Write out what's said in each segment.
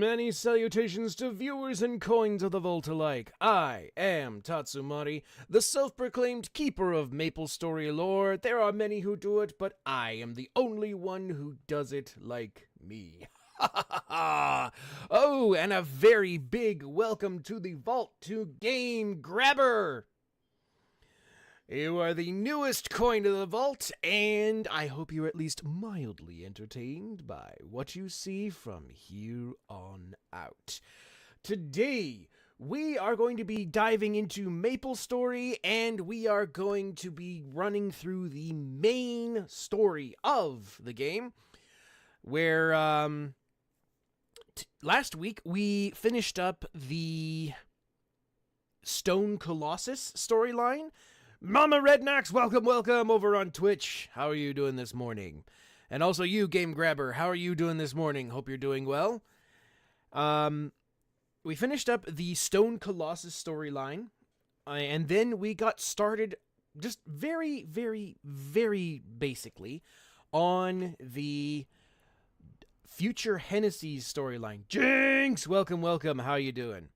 Many salutations to viewers and coins of the vault alike. I am Tatsumari, the self-proclaimed keeper of MapleStory lore. There are many who do it, but I am the only one who does it like me. Oh, and a very big welcome to the Vault to Game Grabber! You are the newest coin to the vault, and I hope you're at least mildly entertained by what you see from here on out. Today, we are going to be diving into MapleStory, and we are going to be running through the main story of the game, where last week we finished up the Stone Colossus storyline. Mama Rednacks, welcome over on Twitch. How are you doing this morning? And also you, Game Grabber, how are you doing this morning? Hope you're doing well. We finished up the Stone Colossus storyline, and then we got started just very basically on the Future Hennessy's storyline. Jinx, welcome, how are you doing?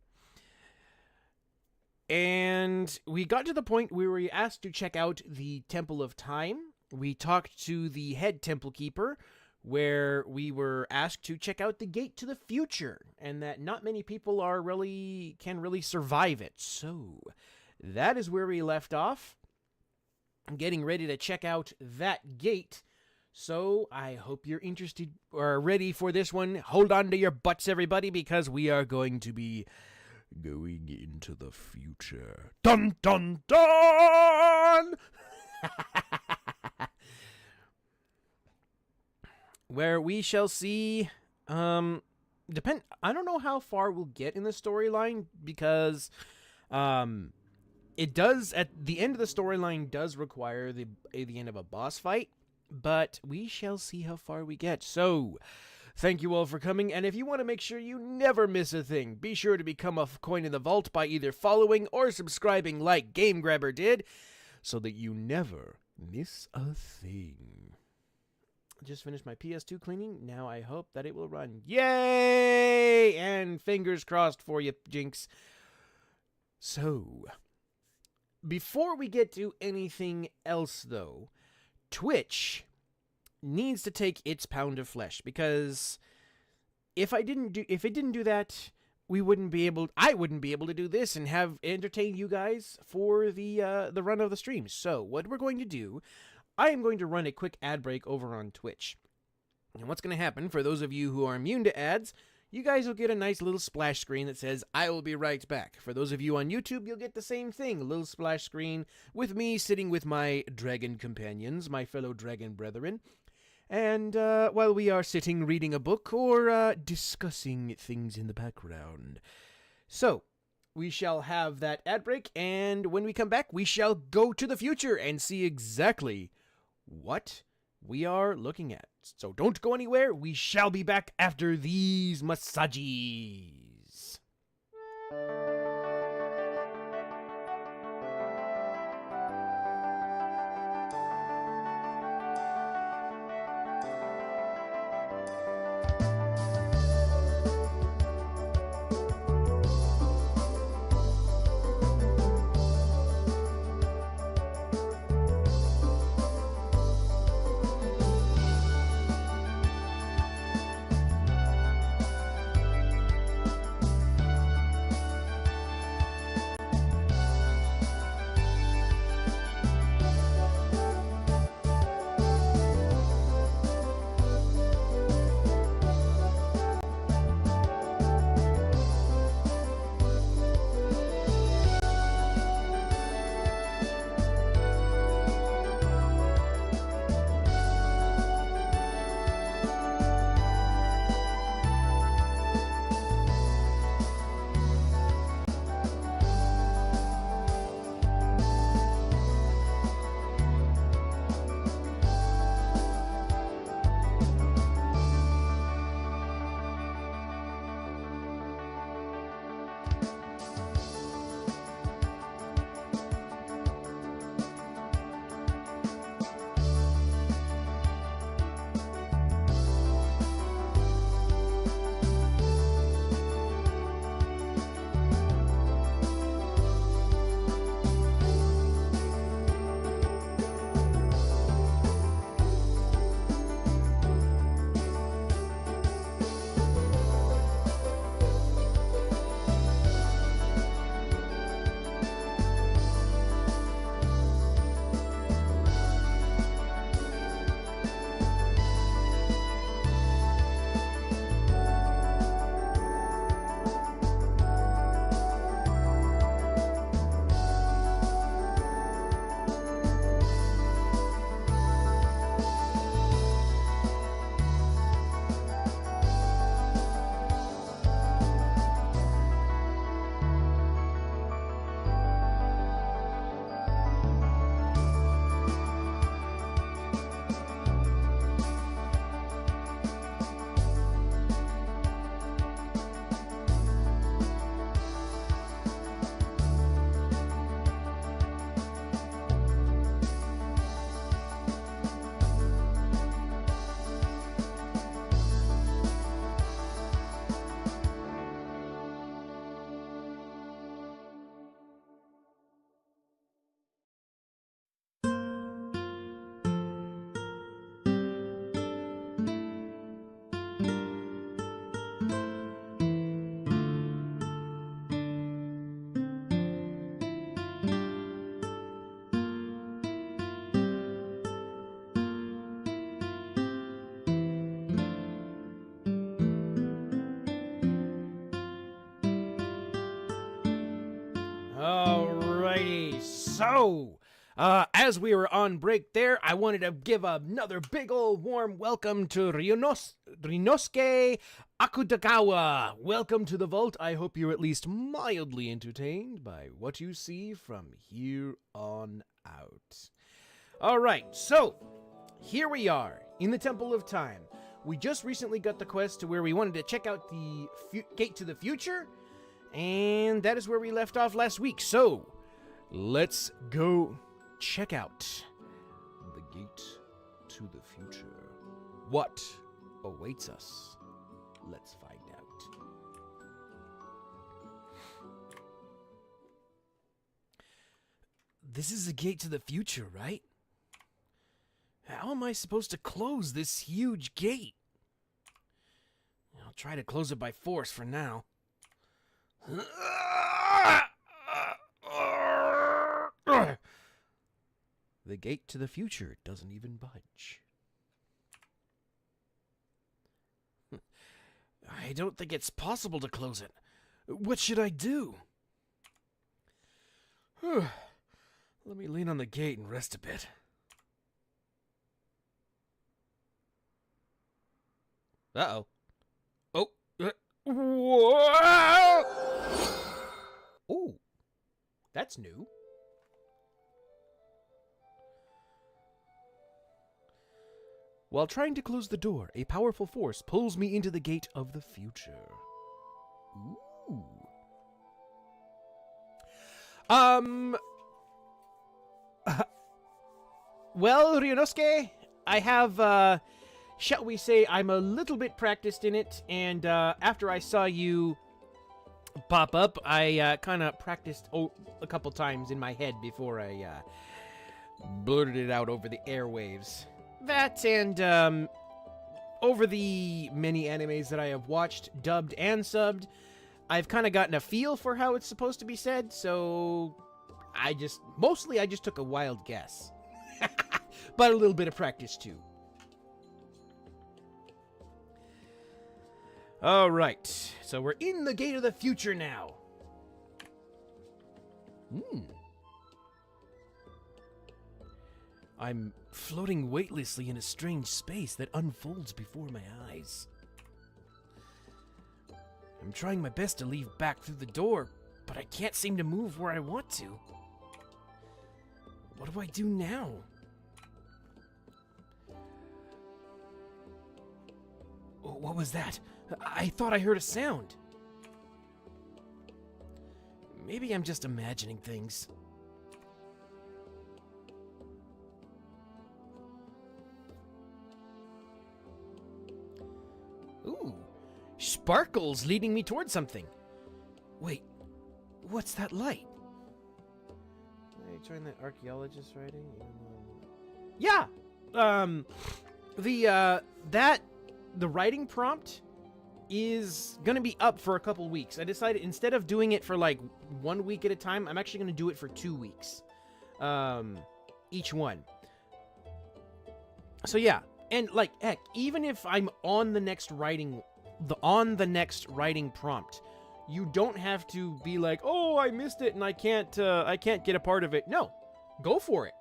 And we got to the point where we were asked to check out the Temple of Time. We talked to the head temple keeper, where we were asked to check out the gate to the future, and that not many people can really survive it. So that is where we left off. I'm getting ready to check out that gate. So I hope you're interested or ready for this one. Hold on to your butts, everybody, because we are going to be going into the future. Dun dun dun! Where we shall see, I don't know how far we'll get in the storyline, because it does, at the end of the storyline, does require the end of a boss fight, but we shall see how far we get. So thank you all for coming, and if you want to make sure you never miss a thing, be sure to become a coin in the vault by either following or subscribing like Game Grabber did, so that you never miss a thing. Just finished my PS2 cleaning. Now I hope that it will run. Yay! And fingers crossed for you, Jinx. So, before we get to anything else, though, Twitch needs to take its pound of flesh, because if it didn't do that, I wouldn't be able to do this and have entertain you guys for the run of the stream. So what we're going to do, I am going to run a quick ad break over on Twitch. And what's going to happen, for those of you who are immune to ads, you guys will get a nice little splash screen that says, "I will be right back." For those of you on YouTube, you'll get the same thing, a little splash screen with me sitting with my dragon companions, my fellow dragon brethren. And while we are sitting reading a book or discussing things in the background. So, we shall have that ad break, and when we come back, we shall go to the future and see exactly what we are looking at. So don't go anywhere. We shall be back after these massages. So, as we were on break there, I wanted to give another big old warm welcome to Rinosuke Akutagawa. Welcome to the vault. I hope you're at least mildly entertained by what you see from here on out. All right, so here we are in the Temple of Time. We just recently got the quest to where we wanted to check out the gate to the future, and that is where we left off last week. So, let's go check out the gate to the future. What awaits us? Let's find out. This is the gate to the future, right? How am I supposed to close this huge gate? I'll try to close it by force for now. The gate to the future doesn't even budge. I don't think it's possible to close it. What should I do? Let me lean on the gate and rest a bit. Uh-oh. Oh. Whoa! Oh. That's new. While trying to close the door, a powerful force pulls me into the gate of the future. Ooh. Well, Ryunosuke, I have, shall we say, I'm a little bit practiced in it, and after I saw you pop up, I kind of practiced a couple times in my head before I blurted it out over the airwaves. That and over the many animes that I have watched, dubbed and subbed, I've kind of gotten a feel for how it's supposed to be said, so I just took a wild guess. But a little bit of practice too. All right, so we're in the gate of the future now. I'm floating weightlessly in a strange space that unfolds before my eyes. I'm trying my best to leave back through the door, but I can't seem to move where I want to. What do I do now? Oh, what was that? I thought I heard a sound. Maybe I'm just imagining things. Ooh, sparkles leading me towards something. Wait, what's that light? Are you trying that archaeologist writing? Yeah. The writing prompt is gonna be up for a couple weeks. I decided instead of doing it for like 1 week at a time, I'm actually gonna do it for 2 weeks, each one. So yeah, and like heck, even if I'm on the next writing prompt, you don't have to be like, oh, I missed it and I can't get a part of it. No, go for it.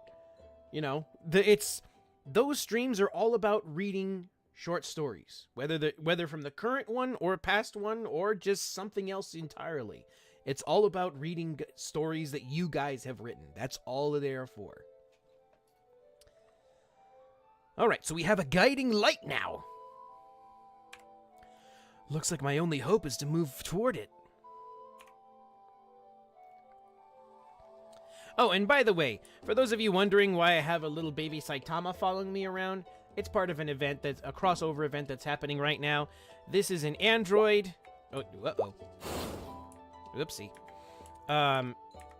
You know, those streams are all about reading short stories, whether from the current one or a past one or just something else entirely. It's all about reading stories that you guys have written. That's all they're for. All right, so we have a guiding light now. Looks like my only hope is to move toward it. Oh, and by the way, for those of you wondering why I have a little baby Saitama following me around, it's part of an event that's a crossover event that's happening right now. This is an android. Oh, uh-oh. Oopsie.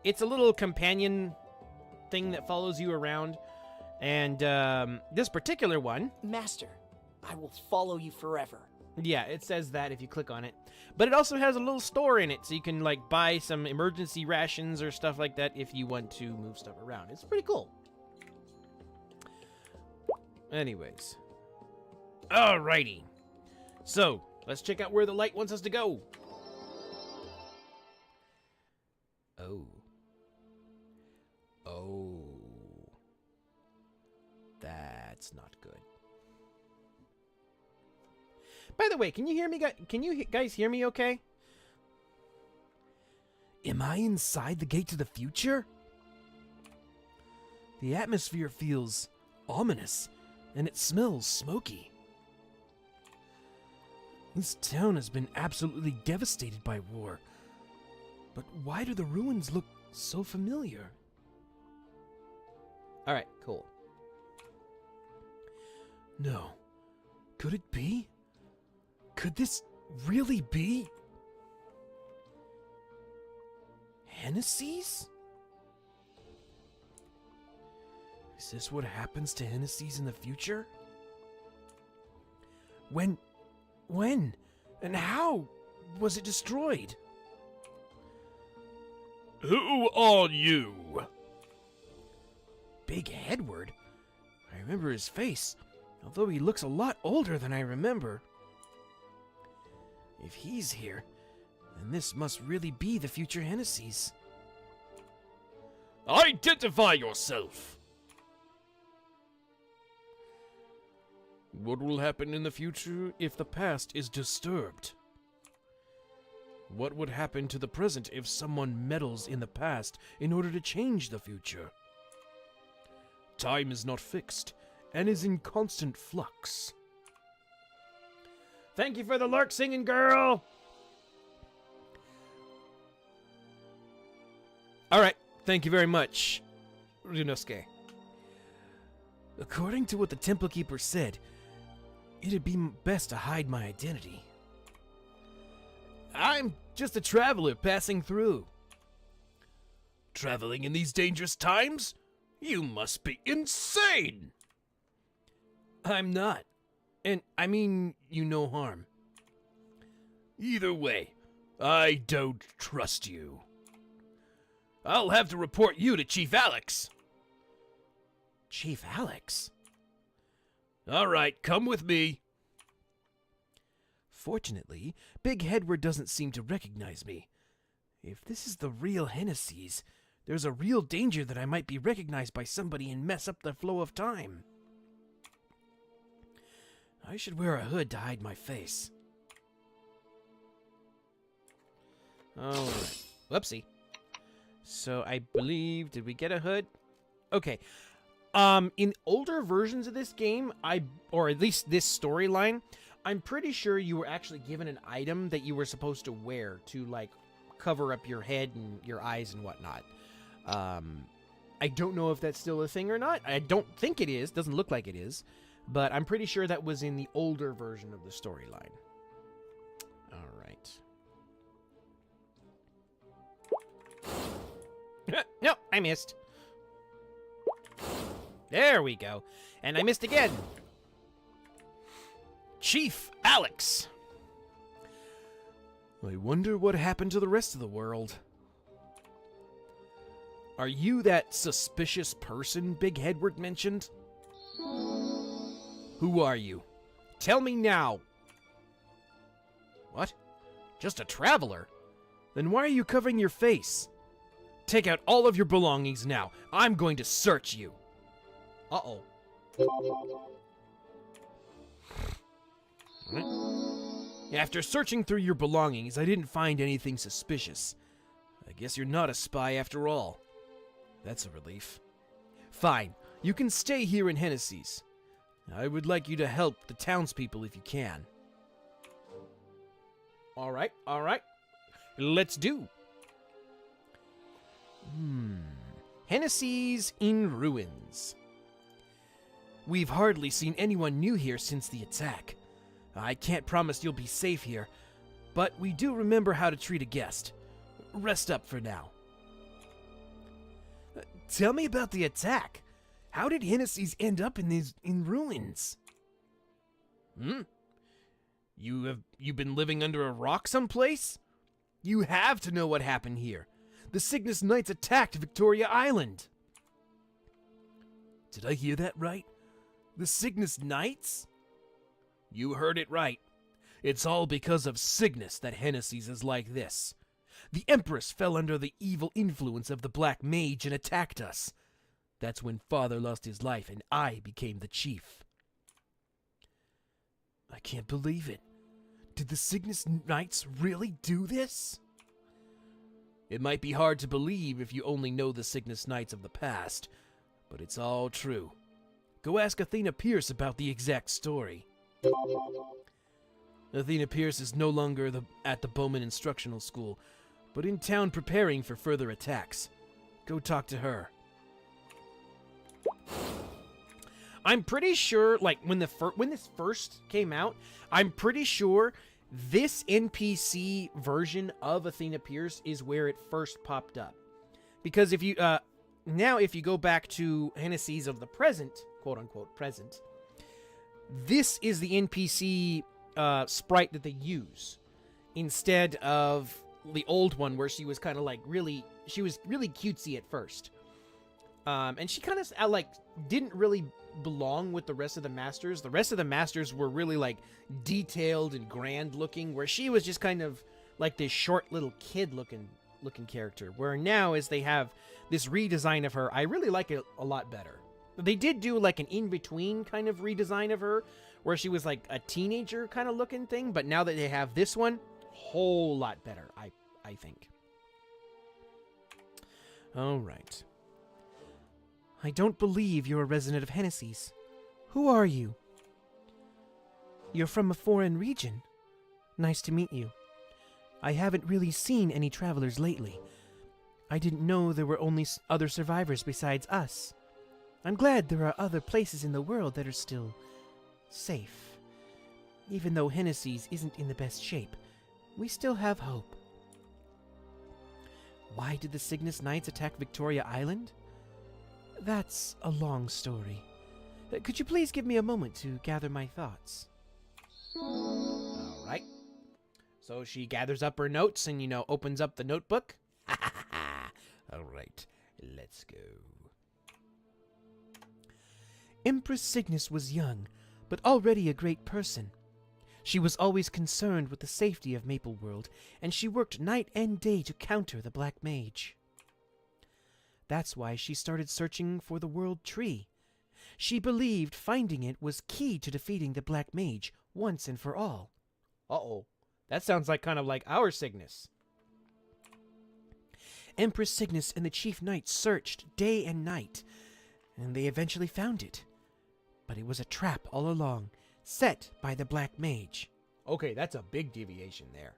It's a little companion thing that follows you around. And this particular one... Master, I will follow you forever. Yeah, it says that if you click on it. But it also has a little store in it, so you can, like, buy some emergency rations or stuff like that if you want to move stuff around. It's pretty cool. Anyways. Alrighty. So, let's check out where the light wants us to go. Oh. Oh. That's not good. By the way, can you hear me? Can you guys hear me okay? Am I inside the gate to the future? The atmosphere feels ominous, and it smells smoky. This town has been absolutely devastated by war. But why do the ruins look so familiar? Alright, cool. No. Could it be? Could this really be Hennessy's? Is this what happens to Hennessy's in the future? When and how was it destroyed? Who are you? Big Edward? I remember his face, although he looks a lot older than I remember. If he's here, then this must really be the future Hennessy's. Identify yourself! What will happen in the future if the past is disturbed? What would happen to the present if someone meddles in the past in order to change the future? Time is not fixed and is in constant flux. Thank you for the lark singing, girl! Alright, thank you very much, Ryunosuke. According to what the Temple Keeper said, it'd be best to hide my identity. I'm just a traveler passing through. Traveling in these dangerous times? You must be insane! I'm not. And I mean you no harm. Either way, I don't trust you. I'll have to report you to Chief Alex. Chief Alex? All right, come with me. Fortunately, Big Edward doesn't seem to recognize me. If this is the real Hennessy's, there's a real danger that I might be recognized by somebody and mess up the flow of time. I should wear a hood to hide my face. Alright. Whoopsie. So I believe, did we get a hood? Okay. In older versions of this game, or at least this storyline, I'm pretty sure you were actually given an item that you were supposed to wear to, like, cover up your head and your eyes and whatnot. I don't know if that's still a thing or not. I don't think it is. Doesn't look like it is. But I'm pretty sure that was in the older version of the storyline. Alright. No, I missed. There we go. And I missed again. Chief Alex. I wonder what happened to the rest of the world. Are you that suspicious person Big Edward mentioned? Who are you? Tell me now. What? Just a traveler? Then why are you covering your face? Take out all of your belongings now. I'm going to search you. Uh-oh. After searching through your belongings, I didn't find anything suspicious. I guess you're not a spy after all. That's a relief. Fine, you can stay here in Hennessy's. I would like you to help the townspeople if you can. Alright. Let's do. Hennessy's in ruins. We've hardly seen anyone new here since the attack. I can't promise you'll be safe here, but we do remember how to treat a guest. Rest up for now. Tell me about the attack. How did Hennessy's end up in ruins? You've been living under a rock someplace? You have to know what happened here. The Cygnus Knights attacked Victoria Island. Did I hear that right? The Cygnus Knights? You heard it right. It's all because of Cygnus that Hennessy's is like this. The Empress fell under the evil influence of the Black Mage and attacked us. That's when Father lost his life and I became the chief. I can't believe it. Did the Cygnus Knights really do this? It might be hard to believe if you only know the Cygnus Knights of the past, but it's all true. Go ask Athena Pierce about the exact story. Athena Pierce is no longer at the Bowman Instructional School, but in town preparing for further attacks. Go talk to her. I'm pretty sure, like, when this first came out, I'm pretty sure this NPC version of Athena Pierce is where it first popped up. Because if you, now if you go back to Hennessy's of the present, quote-unquote present, this is the NPC sprite that they use, instead of the old one where she was kind of like she was really cutesy at first. And she kind of, like, didn't really belong with the rest of the Masters. The rest of the Masters were really, like, detailed and grand looking, where she was just kind of like this short little kid looking character. Where now, as they have this redesign of her, I really like it a lot better. They did do, like, an in-between kind of redesign of her, where she was, like, a teenager kind of looking thing, but now that they have this one, whole lot better, I think. Alright. I don't believe you're a resident of Hennessy's. Who are you? You're from a foreign region. Nice to meet you. I haven't really seen any travelers lately. I didn't know there were only other survivors besides us. I'm glad there are other places in the world that are still safe. Even though Hennessy's isn't in the best shape, we still have hope. Why did the Cygnus Knights attack Victoria Island? That's a long story. Could you please give me a moment to gather my thoughts? All right. So she gathers up her notes and, opens up the notebook. All right, let's go. Empress Cygnus was young, but already a great person. She was always concerned with the safety of Maple World, and she worked night and day to counter the Black Mage. That's why she started searching for the World Tree. She believed finding it was key to defeating the Black Mage once and for all. Uh-oh. That sounds like kind of like our Cygnus. Empress Cygnus and the Chief Knight searched day and night, and they eventually found it. But it was a trap all along, set by the Black Mage. Okay, that's a big deviation there.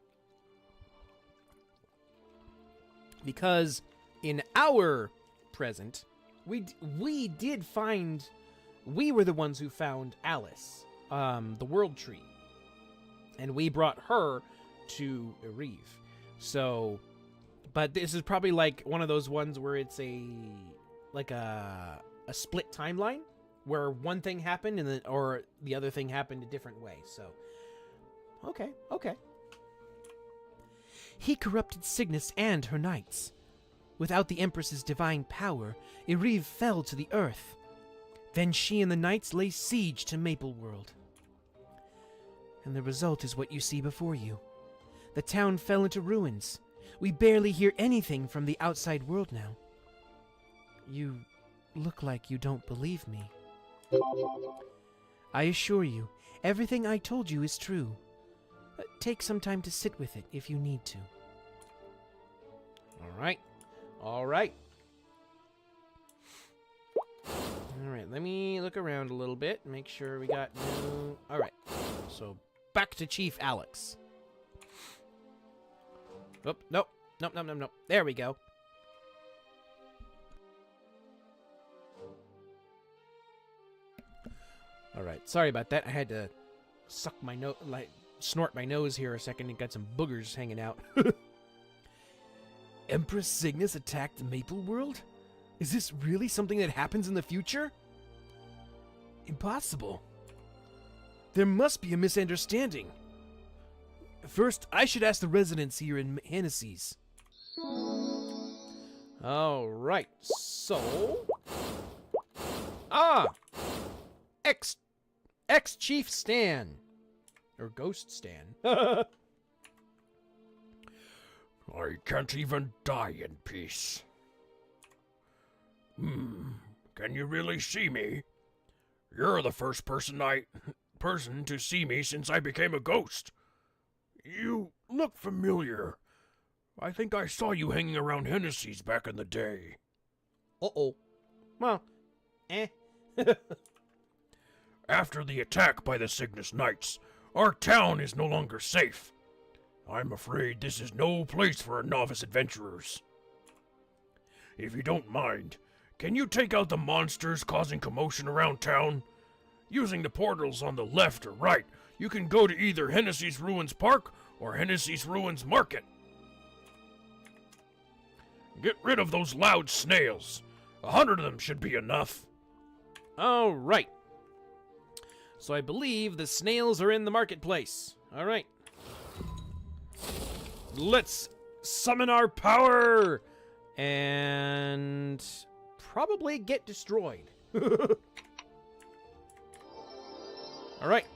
Because in our present, we were the ones who found Alice, the World Tree. And we brought her to Erive. So, but this is probably like one of those ones where it's a split timeline, where one thing happened and or the other thing happened a different way. So, okay. He corrupted Cygnus and her knights. Without the Empress's divine power, Erive fell to the earth. Then she and the knights lay siege to Maple World. And the result is what you see before you. The town fell into ruins. We barely hear anything from the outside world now. You look like you don't believe me. I assure you, everything I told you is true. Take some time to sit with it if you need to. All right, let me look around a little bit, make sure we got no... All right, so back to Chief Alex. Oh, nope. There we go. All right, sorry about that. I had to suck my nose, snort my nose here a second and got some boogers hanging out. Empress Cygnus attacked Maple World? Is this really something that happens in the future? Impossible. There must be a misunderstanding. First, I should ask the residents here in Hennessy's. All right, so... Ex-Chief Stan. Or Ghost Stan. All I can't even die in peace. Can you really see me? You're the first person to see me since I became a ghost. You look familiar. I think I saw you hanging around Hennessy's back in the day. Uh-oh. Well, After the attack by the Cygnus Knights, our town is no longer safe. I'm afraid this is no place for novice adventurers. If you don't mind, can you take out the monsters causing commotion around town? Using the portals on the left or right, you can go to either Hennessy's Ruins Park or Hennessy's Ruins Market. Get rid of those loud snails. 100 of them should be enough. all right. So I believe the snails are in the marketplace. All right. Let's summon our power and probably get destroyed. All right.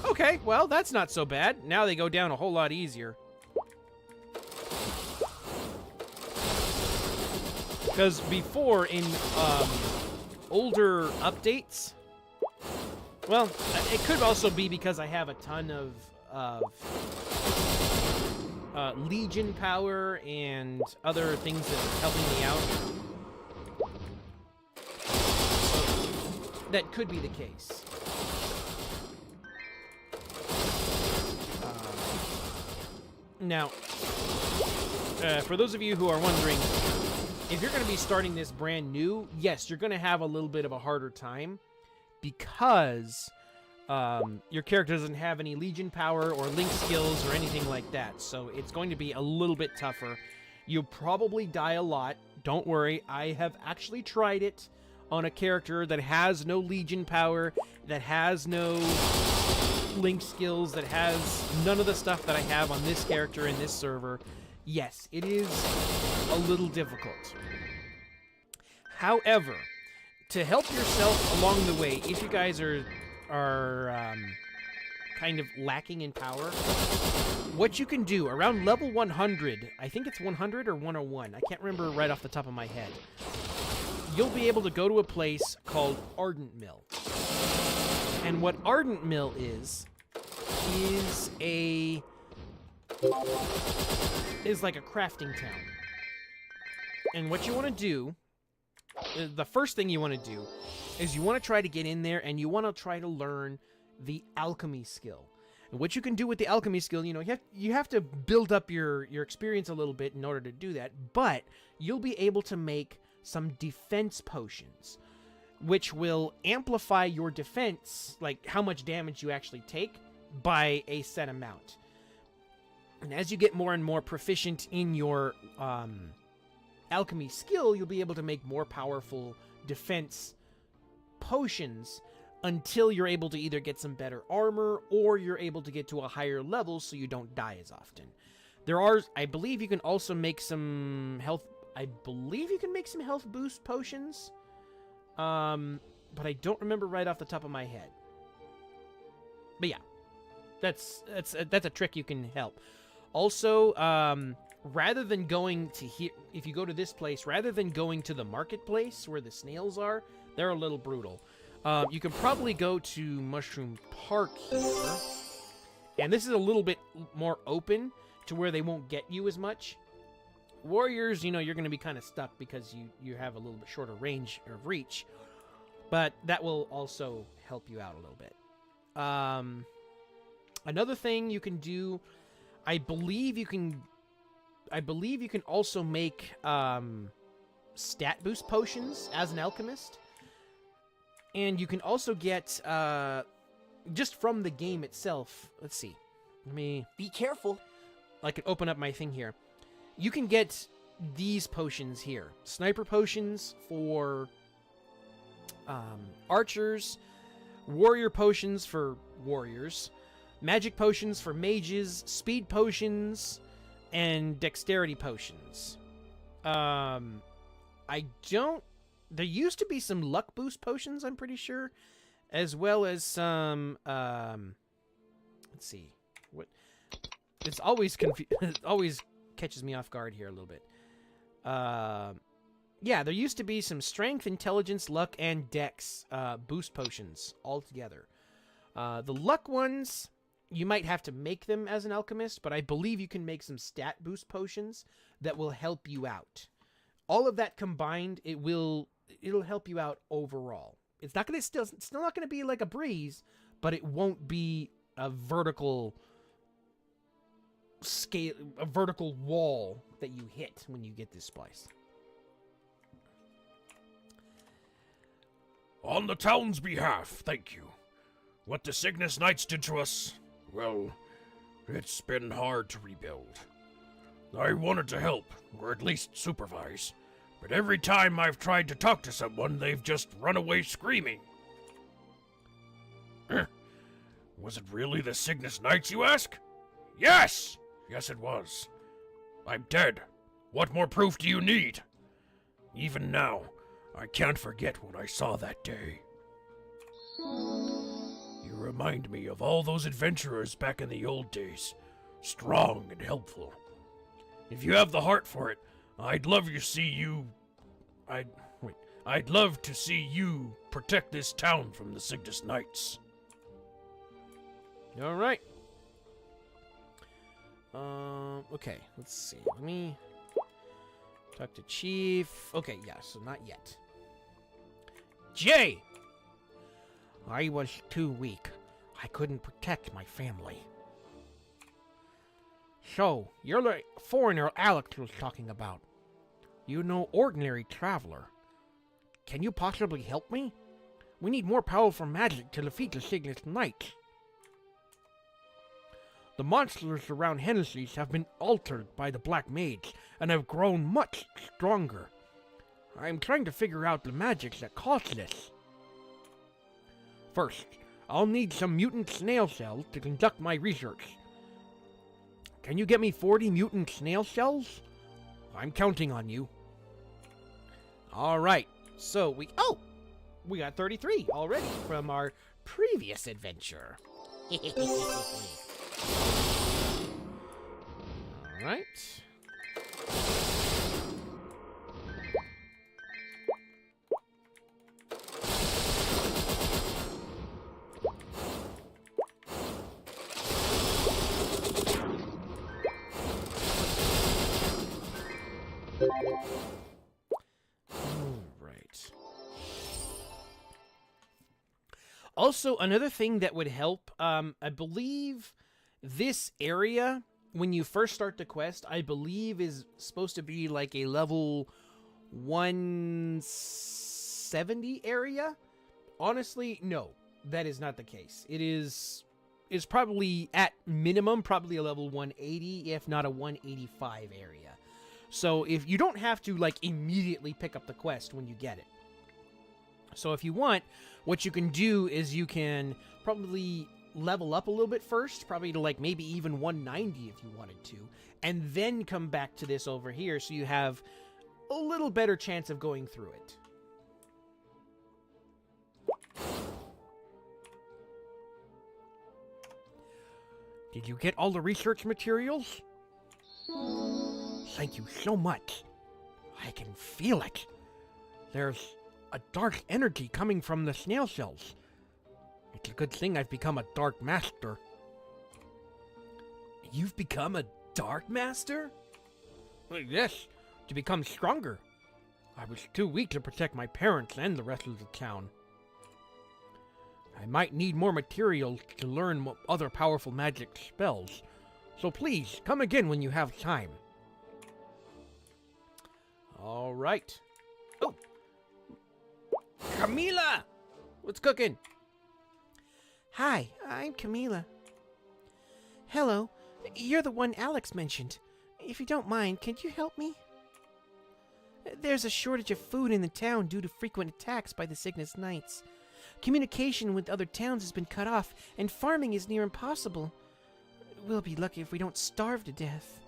Okay, well, that's not so bad. Now they go down a whole lot easier. Because before, in older updates, well, it could also be because I have a ton of Legion power and other things that are helping me out. So that could be the case. Now, for those of you who are wondering, if you're going to be starting this brand new, yes, you're going to have a little bit of a harder time because your character doesn't have any Legion power or Link skills or anything like that. So it's going to be a little bit tougher. You'll probably die a lot. Don't worry. I have actually tried it on a character that has no Legion power, that has no Link skills, that has none of the stuff that I have on this character in this server. Yes, it is a little difficult. However, to help yourself along the way, if you guys are kind of lacking in power, what you can do around level 100, I think it's 100 or 101, I can't remember right off the top of my head, you'll be able to go to a place called Ardent Mill. And what Ardent Mill is like a crafting town. And what you want to do, the first thing you want to do, is you want to try to get in there and you want to try to learn the alchemy skill. And what you can do with the alchemy skill, you have to build up your experience a little bit in order to do that, but you'll be able to make some defense potions, which will amplify your defense, like how much damage you actually take, by a set amount. And as you get more and more proficient in your alchemy skill, you'll be able to make more powerful defense potions until you're able to either get some better armor or you're able to get to a higher level so you don't die as often. I believe you can also make some health boost potions. But I don't remember right off the top of my head. But yeah, that's a trick you can help. Also, rather than going to here, if you go to this place, rather than going to the marketplace where the snails are, they're a little brutal. You can probably go to Mushroom Park here, and this is a little bit more open to where they won't get you as much. Warriors, you're going to be kind of stuck because you have a little bit shorter range of reach, but that will also help you out a little bit. Another thing you can do, I believe you can also make stat boost potions as an alchemist, and you can also get just from the game itself. Let's see, let me Be careful. I can open up my thing here. You can get these potions here. Sniper potions for archers, warrior potions for warriors, magic potions for mages, speed potions, and dexterity potions. There used to be some luck boost potions, I'm pretty sure, as well as some, let's see, What? It's always it always catches me off guard here a little bit. Yeah, there used to be some strength, intelligence, luck, and dex boost potions all together. The luck ones, you might have to make them as an alchemist, but I believe you can make some stat boost potions that will help you out. All of that combined, it'll help you out overall. It's not gonna still not gonna be like a breeze, but it won't be a vertical scale, a vertical wall that you hit when you get this splice. On the town's behalf, thank you. What the Cygnus Knights did to us, well, it's been hard to rebuild. I wanted to help, or at least supervise, but every time I've tried to talk to someone, they've just run away screaming. Was it really the Cygnus Knights, you ask? Yes! Yes, it was. I'm dead. What more proof do you need? Even now, I can't forget what I saw that day. You remind me of all those adventurers back in the old days, strong and helpful. If you have the heart for it, I'd love to see you protect this town from the Cygnus Knights. All right. Okay, let's see. Let me talk to Chief. Okay, yeah, so not yet. Jay! I was too weak. I couldn't protect my family. So, you're the foreigner Alex was talking about. You're no ordinary traveler. Can you possibly help me? We need more powerful magic to defeat the Cygnus Knights. The monsters around Hennessy's have been altered by the Black Mage and have grown much stronger. I am trying to figure out the magics that caused this. First, I'll need some mutant snail cells to conduct my research. Can you get me 40 mutant snail cells? I'm counting on you. Alright, so we got 33 already from our previous adventure. Alright. Alright. Also, another thing that would help, I believe this area, when you first start the quest, I believe is supposed to be like a level 170 area. Honestly, no, that is not the case. It is probably at minimum probably a level 180, if not a 185 area. So if you don't have to like immediately pick up the quest when you get it. So if you want, what you can do is you can probably level up a little bit first, probably to like maybe even 190 if you wanted to, and then come back to this over here so you have a little better chance of going through it. Did you get all the research materials? Thank you so much. I can feel it. There's a dark energy coming from the snail cells. It's a good thing I've become a Dark Master. You've become a Dark Master? Yes, to become stronger. I was too weak to protect my parents and the rest of the town. I might need more materials to learn other powerful magic spells, so please, come again when you have time. Alright. Oh! Camila! What's cooking? Hi, I'm Camila. Hello, you're the one Alex mentioned. If you don't mind, can you help me? There's a shortage of food in the town due to frequent attacks by the Cygnus Knights. Communication with other towns has been cut off, and farming is near impossible. We'll be lucky if we don't starve to death.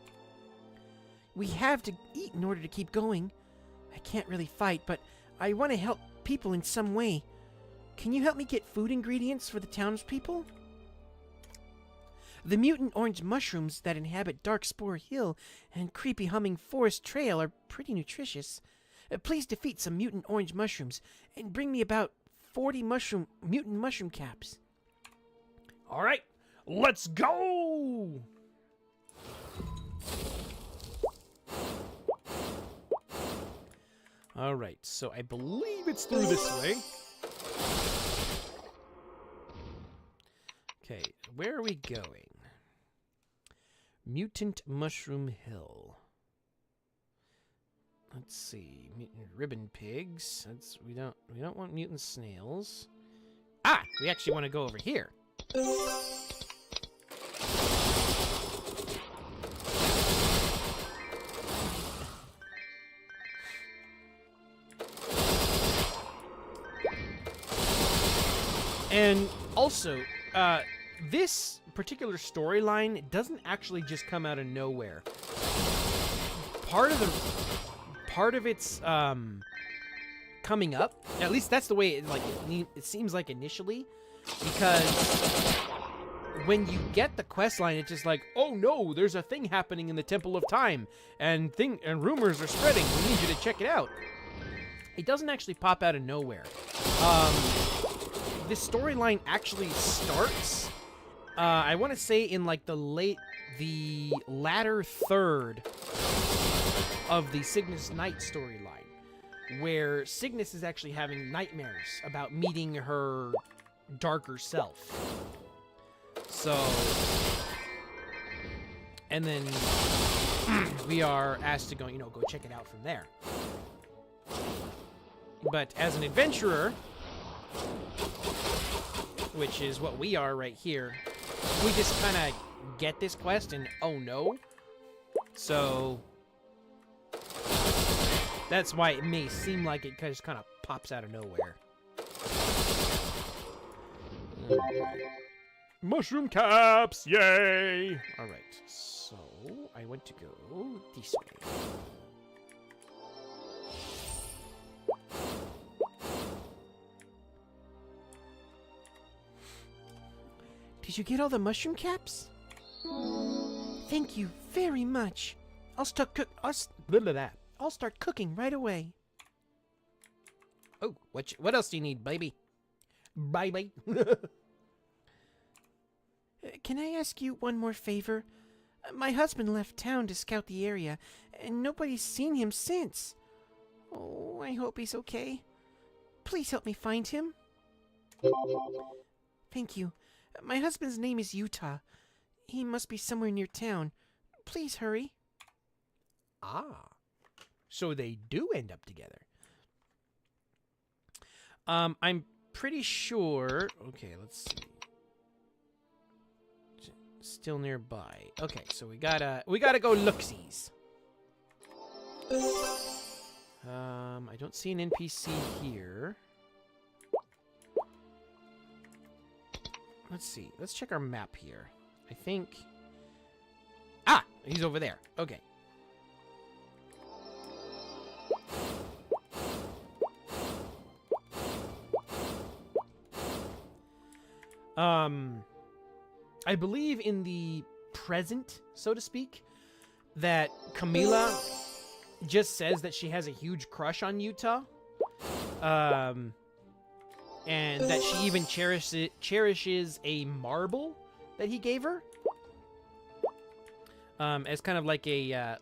We have to eat in order to keep going. I can't really fight, but I want to help people in some way. Can you help me get food ingredients for the townspeople? The mutant orange mushrooms that inhabit Dark Spore Hill and creepy humming forest trail are pretty nutritious. Please defeat some mutant orange mushrooms and bring me about 40 mutant mushroom caps. All right, let's go! All right, so I believe it's through this way. Okay, where are we going? Mutant Mushroom Hill. Let's see, mutant ribbon pigs. We don't want mutant snails. Ah, we actually want to go over here. And also, this particular storyline doesn't actually just come out of nowhere. Part of its coming up, at least that's the way it seems like initially, because when you get the quest line, it's just like, oh no, there's a thing happening in the Temple of Time, and rumors are spreading. We need you to check it out. It doesn't actually pop out of nowhere. This storyline actually starts, I want to say in like the latter third of the Cygnus Night storyline, where Cygnus is actually having nightmares about meeting her darker self. So, and then we are asked to go check it out from there. But as an adventurer, which is what we are right here, we just kind of get this quest and oh no. So that's why it may seem like it just kind of pops out of nowhere. Mushroom caps, yay! Alright, so I want to go this way. Did you get all the mushroom caps? Thank you very much. I'll start cooking right away. Oh, what else do you need, baby? Baby. Can I ask you one more favor? My husband left town to scout the area, and nobody's seen him since. Oh, I hope he's okay. Please help me find him. Thank you. My husband's name is Utah. He must be somewhere near town. Please hurry. Ah. So they do end up together. I'm pretty sure... Okay, let's see. Still nearby. Okay, so we gotta go looksies. I don't see an NPC here. Let's see. Let's check our map here. I think... Ah! He's over there. Okay. I believe in the present, so to speak, that Camila just says that she has a huge crush on Utah. And that she even cherishes a marble that he gave her. As kind of like a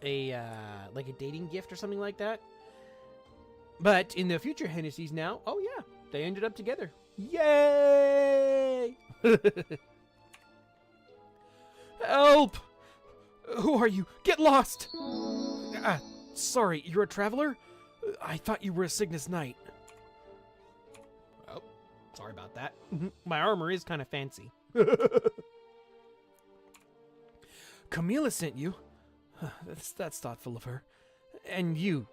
dating gift or something like that. But in the future Hennessy's now, oh yeah, they ended up together. Yay! Help! Who are you? Get lost! Sorry, you're a traveler? I thought you were a Cygnus Knight. Oh, sorry about that. My armor is kind of fancy. Camila sent you? That's thoughtful of her. And you?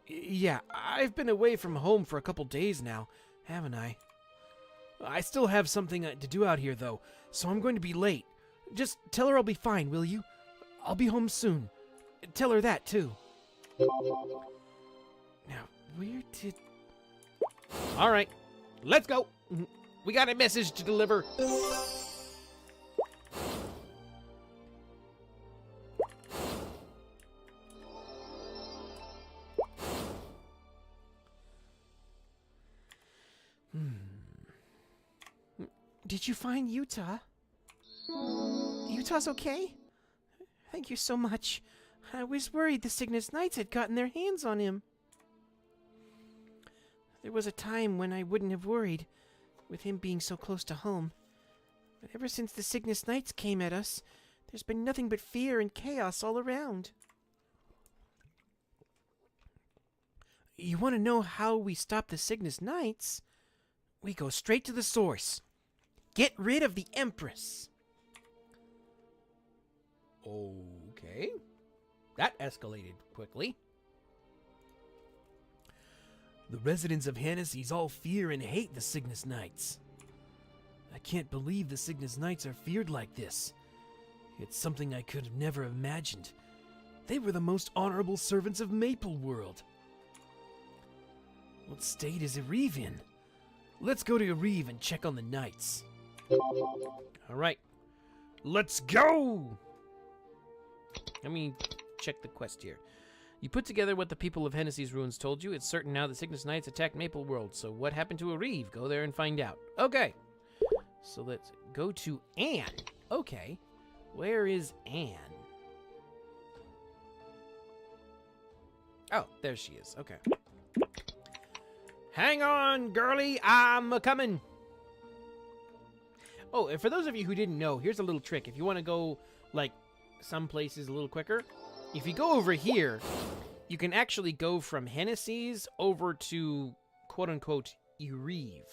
Yeah, I've been away from home for a couple days now, haven't I? I still have something to do out here, though, so I'm going to be late. Just tell her I'll be fine, will you? I'll be home soon. Tell her that, too. Now, where did... All right, let's go. We got a message to deliver. Did you find Utah? Utah's okay? Thank you so much. I was worried the Cygnus Knights had gotten their hands on him. There was a time when I wouldn't have worried, with him being so close to home. But ever since the Cygnus Knights came at us, there's been nothing but fear and chaos all around. You want to know how we stop the Cygnus Knights? We go straight to the source. Get rid of the Empress. Okay. That escalated quickly. The residents of Hennessy's all fear and hate the Cygnus Knights. I can't believe the Cygnus Knights are feared like this. It's something I could have never imagined. They were the most honorable servants of Maple World. What state is Areve in? Let's go to Areve and check on the Knights. All right. Let's go! Let me check the quest here. You put together what the people of Hennessy's ruins told you. It's certain now the Cygnus Knights attacked Maple World. So what happened to Areve? Go there and find out. Okay. So let's go to Anne. Okay. Where is Anne? Oh, there she is. Okay. Hang on, girlie. I'm a-coming. Oh, and for those of you who didn't know, here's a little trick. If you want to go, like, some places a little quicker, if you go over here, you can actually go from Hennessy's over to, quote-unquote, Areve.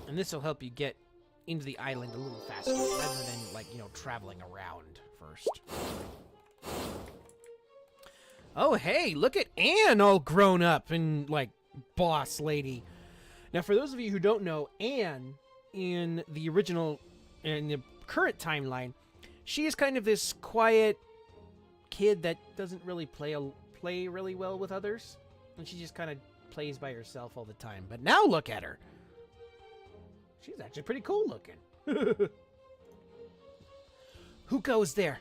And this will help you get into the island a little faster, rather than, like, you know, traveling around first. Oh, hey, look at Anne all grown up and, like, boss lady. Now, for those of you who don't know, Anne, in the original, in the current timeline, she is kind of this quiet kid that doesn't really play really well with others. And she just kind of plays by herself all the time. But now look at her. She's actually pretty cool looking. Who goes there?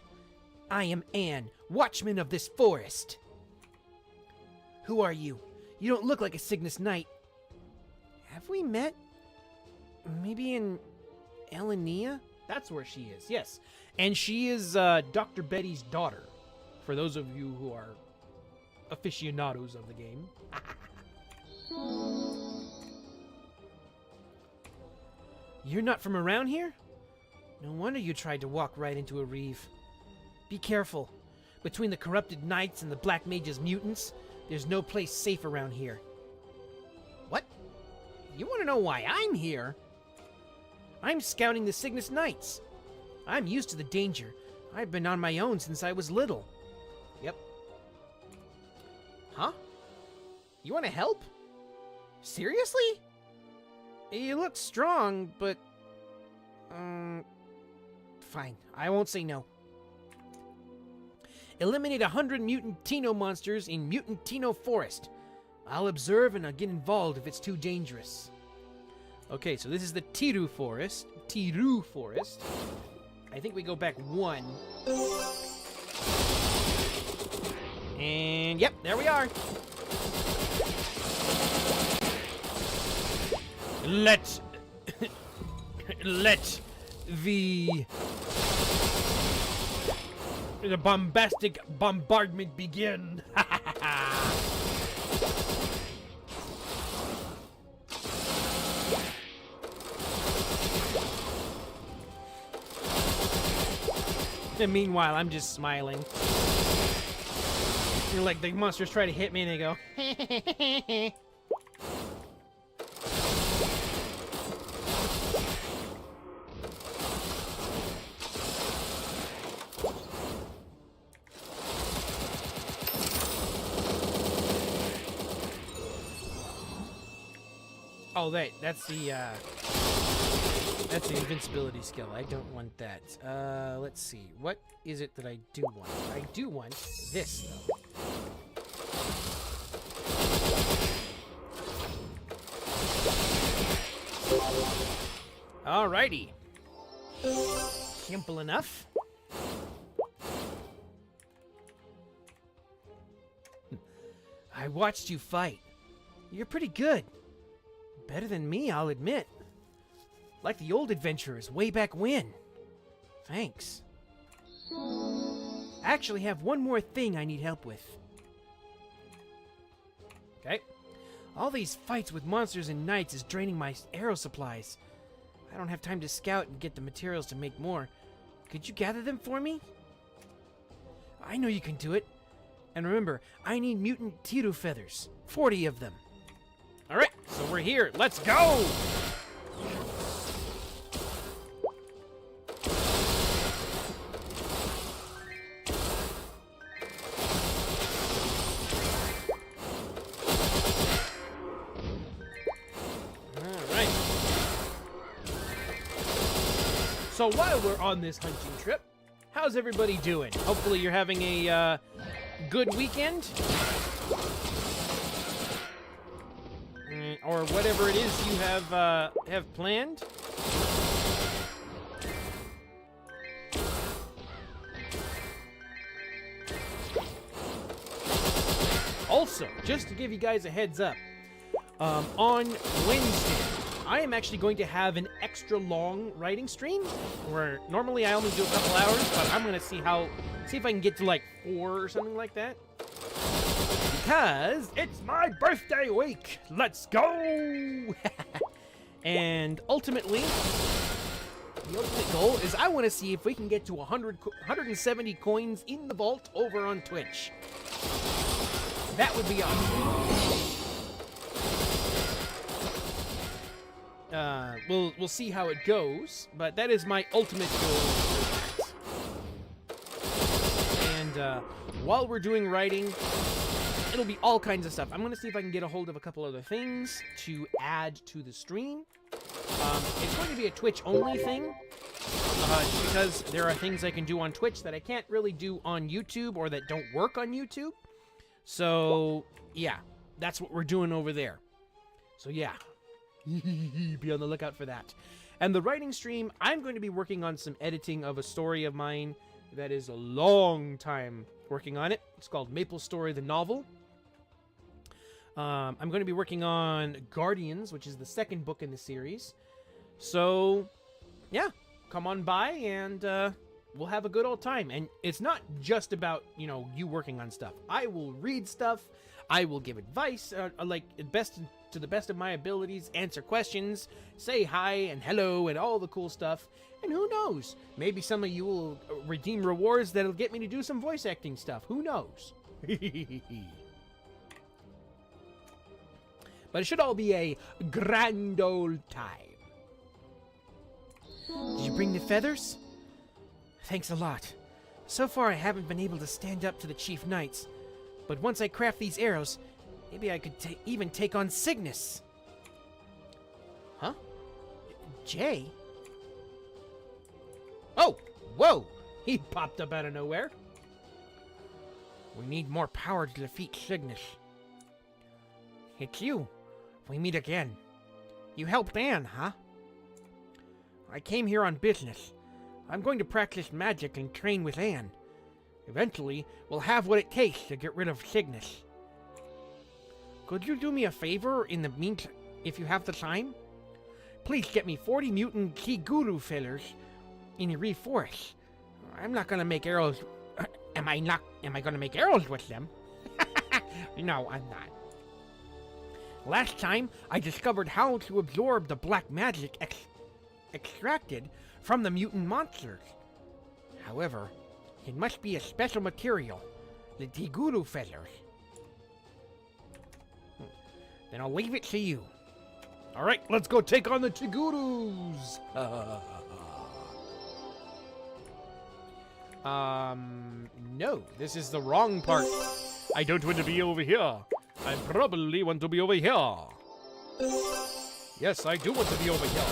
I am Anne, watchman of this forest. Who are you? You don't look like a Cygnus Knight. Have we met? Maybe in Elenia? That's where she is, yes. And she is Dr. Betty's daughter, for those of you who are aficionados of the game. You're not from around here? No wonder you tried to walk right into Areve. Be careful. Between the corrupted knights and the Black Mage's mutants, there's no place safe around here. What? You want to know why I'm here? I'm scouting the Cygnus Knights. I'm used to the danger. I've been on my own since I was little. Yep. Huh? You want to help? Seriously? You look strong, but... fine. I won't say no. Eliminate 100 mutant Tino monsters in Mutant Tino Forest. I'll observe and I'll get involved if it's too dangerous. Okay, so this is the Tiru Forest. Tiru Forest. I think we go back one. And yep, there we are. Let the bombastic bombardment begin. And meanwhile, I'm just smiling. You're like, the monsters try to hit me and they go, oh, that's the invincibility skill. I don't want that. Let's see. What is it that I do want? I do want this, though. Alrighty. Simple enough. I watched you fight. You're pretty good. Better than me, I'll admit. Like the old adventurers way back when. Thanks. I actually have one more thing I need help with. Okay. All these fights with monsters and knights is draining my arrow supplies. I don't have time to scout and get the materials to make more. Could you gather them for me? I know you can do it. And remember, I need mutant Tiru feathers. 40 of them. All right, so we're here. Let's go! So while we're on this hunting trip, how's everybody doing? Hopefully you're having a good weekend. Or whatever it is you have planned. Also, just to give you guys a heads up, on Wednesday, I am actually going to have an extra long writing stream where normally I only do a couple hours, but I'm going to see if I can get to like 4 or something like that. Because it's my birthday week. Let's go. And ultimately, the ultimate goal is I want to see if we can get to 170 coins in the vault over on Twitch. That would be awesome. We'll see how it goes, but that is my ultimate goal. And while we're doing writing, it'll be all kinds of stuff. I'm going to see if I can get a hold of a couple other things to add to the stream. It's going to be a Twitch-only thing, just because there are things I can do on Twitch that I can't really do on YouTube or that don't work on YouTube. So, yeah, that's what we're doing over there. So, yeah. Be on the lookout for that. And the writing stream, I'm going to be working on some editing of a story of mine that is a long time working on it. It's called MapleStory, the novel. I'm going to be working on Guardians, which is the second book in the series. So, yeah, come on by and we'll have a good old time. And it's not just about, you working on stuff. I will read stuff. I will give advice, to the best of my abilities, answer questions, say hi and hello and all the cool stuff. And who knows? Maybe some of you will redeem rewards that'll get me to do some voice acting stuff. Who knows? But it should all be a grand old time. Did you bring the feathers? Thanks a lot. So far I haven't been able to stand up to the Chief Knights. But once I craft these arrows, maybe I could even take on Cygnus. Huh? Jay? Oh, whoa! He popped up out of nowhere. We need more power to defeat Cygnus. It's you. We meet again. You helped Anne, huh? I came here on business. I'm going to practice magic and train with Anne. Eventually, we'll have what it takes to get rid of Cygnus. Could you do me a favor in the meantime, if you have the time? Please get me 40 mutant Kiguru fillers in the reforest. I'm not gonna make arrows. Am I gonna make arrows with them? No, I'm not. Last time, I discovered how to absorb the black magic extracted from the mutant monsters. However, it must be a special material, the Kiguru feathers. Then I'll leave it to you. All right, let's go take on the Tigurus. No, this is the wrong part. I don't want to be over here. I probably want to be over here. Yes, I do want to be over here.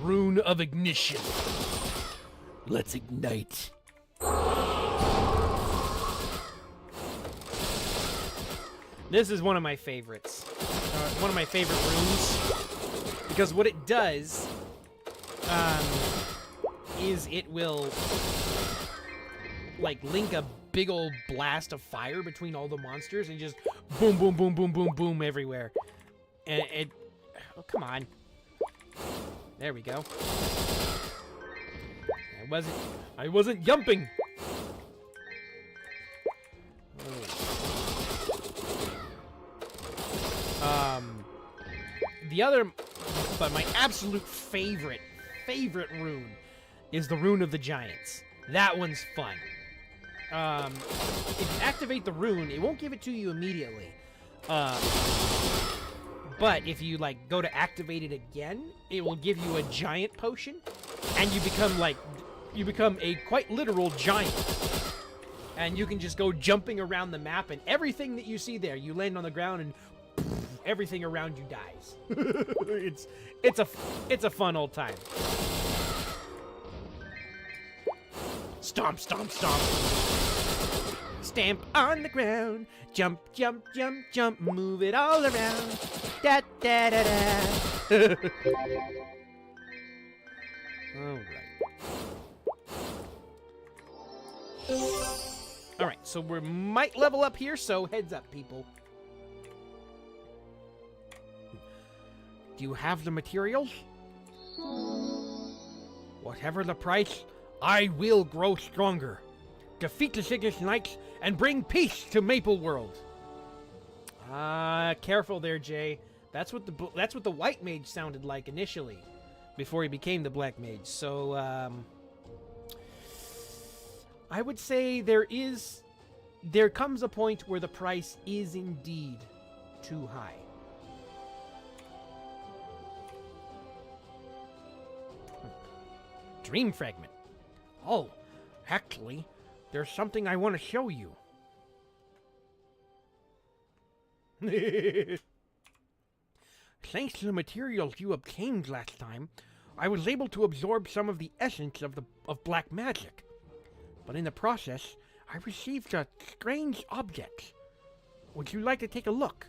Rune of Ignition. Let's ignite. This is one of my favorites. One of my favorite runes. Because what it does is it will like link a big old blast of fire between all the monsters and just boom, boom, boom, boom, boom, boom everywhere. And it, oh, come on. There we go. I wasn't jumping. The other, but my absolute favorite rune is the Rune of the Giants. That one's fun. If you activate the rune, it won't give it to you immediately. But if you, like, go to activate it again, it will give you a giant potion, and you become a quite literal giant. And you can just go jumping around the map, and everything that you see there, you land on the ground, and everything around you dies. It's a fun old time. Stomp, stomp, stomp. Stamp on the ground. Jump, jump, jump, jump. Move it all around. Da da da da. Alright, so we might level up here, so heads up, people. Do you have the materials? Whatever the price, I will grow stronger. Defeat the Cygnus Knights and bring peace to Maple World. Careful there, Jay. That's what the white mage sounded like initially, before he became the black mage. So, I would say there comes a point where the price is indeed too high. Dream fragment. Oh, actually, there's something I want to show you. Thanks to the materials you obtained last time, I was able to absorb some of the essence of black magic. But in the process, I received a strange object. Would you like to take a look?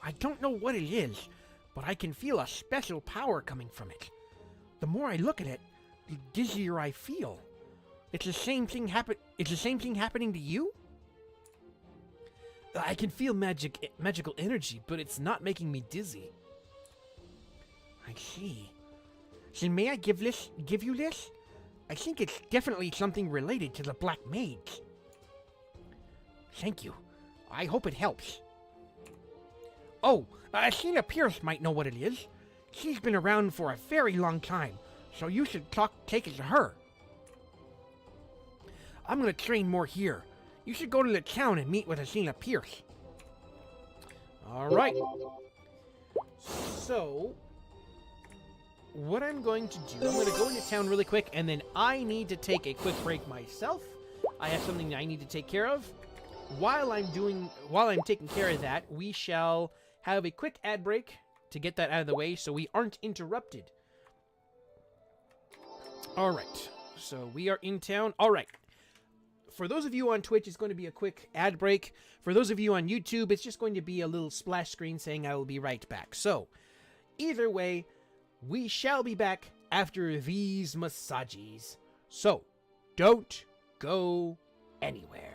I don't know what it is, but I can feel a special power coming from it. The more I look at it, the dizzier I feel. It's the same thing happening to you? I can feel magical energy, but it's not making me dizzy. I see. So may I give you this? I think it's definitely something related to the Black Mage. Thank you. I hope it helps. Oh, Sheila Pierce might know what it is. She's been around for a very long time, so you should take it to her. I'm gonna train more here. You should go to the town and meet with Sheila Pierce. Alright. So, what I'm going to do, I'm going to go into town really quick, and then I need to take a quick break myself. I have something that I need to take care of. While I'm taking care of that, we shall have a quick ad break to get that out of the way so we aren't interrupted. Alright, so we are in town. Alright, for those of you on Twitch, it's going to be a quick ad break. For those of you on YouTube, it's just going to be a little splash screen saying I will be right back. So, either way, we shall be back after these massages. So, don't go anywhere.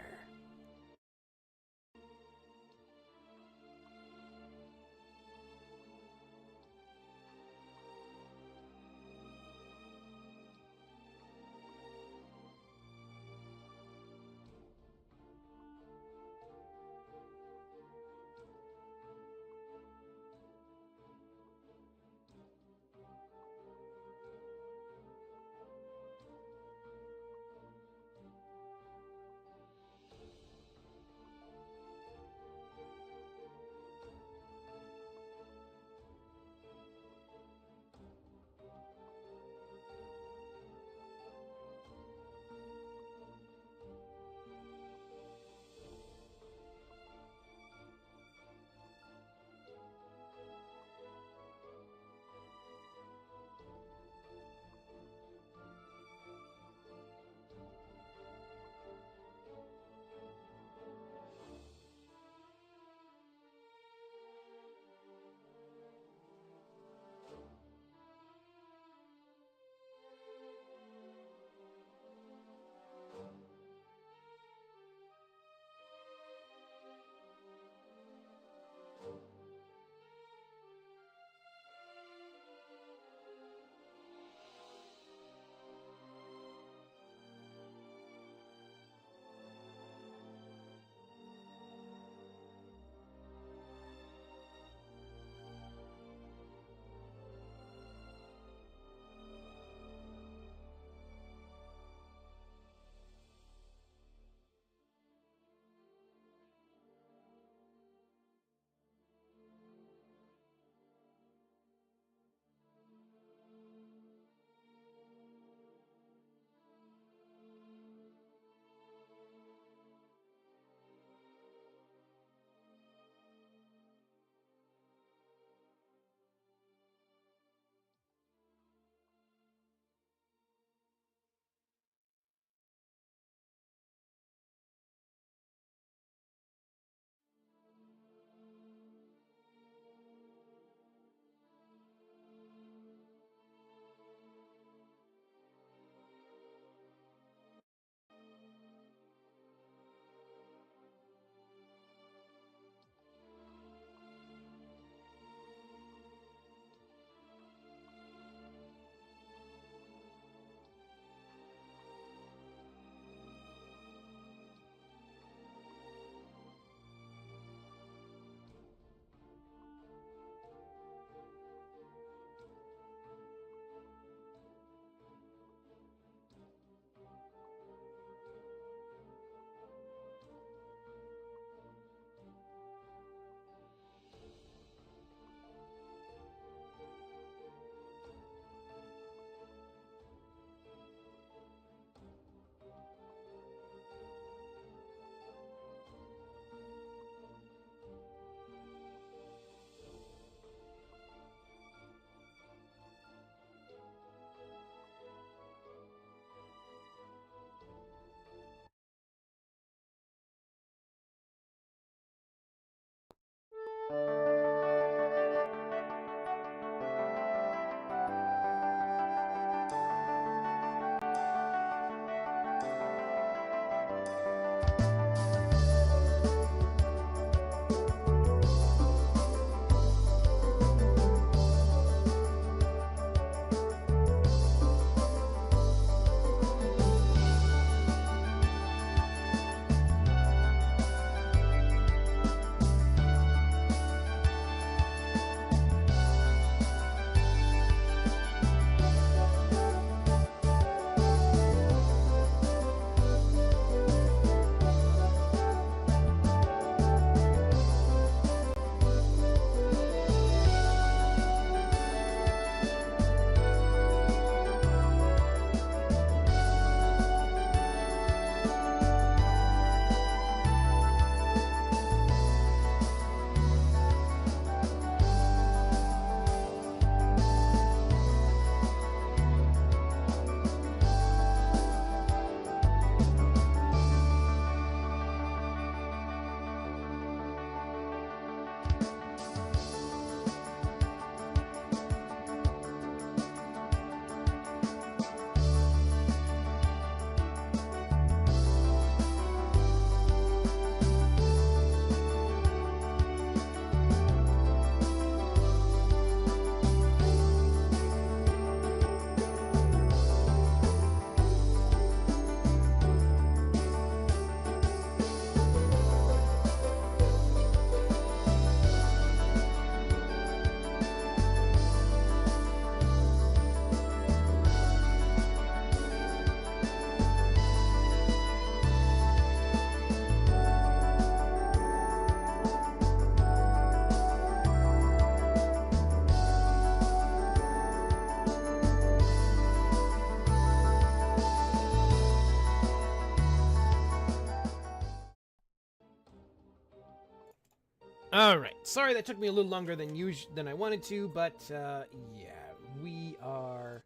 All right. Sorry that took me a little longer than I wanted to, but yeah, we are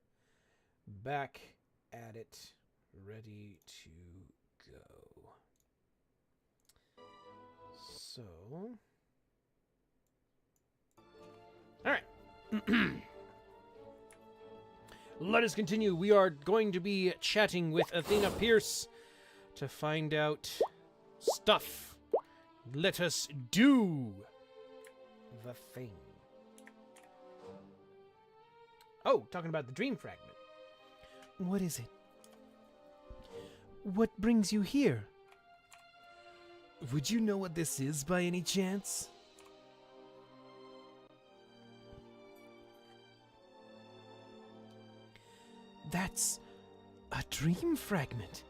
back at it, ready to go. So, all right. Let us continue. We are going to be chatting with Athena Pierce to find out stuff. Let us do the thing. Oh, talking about the dream fragment. What is it? What brings you here? Would you know what this is by any chance? That's a dream fragment.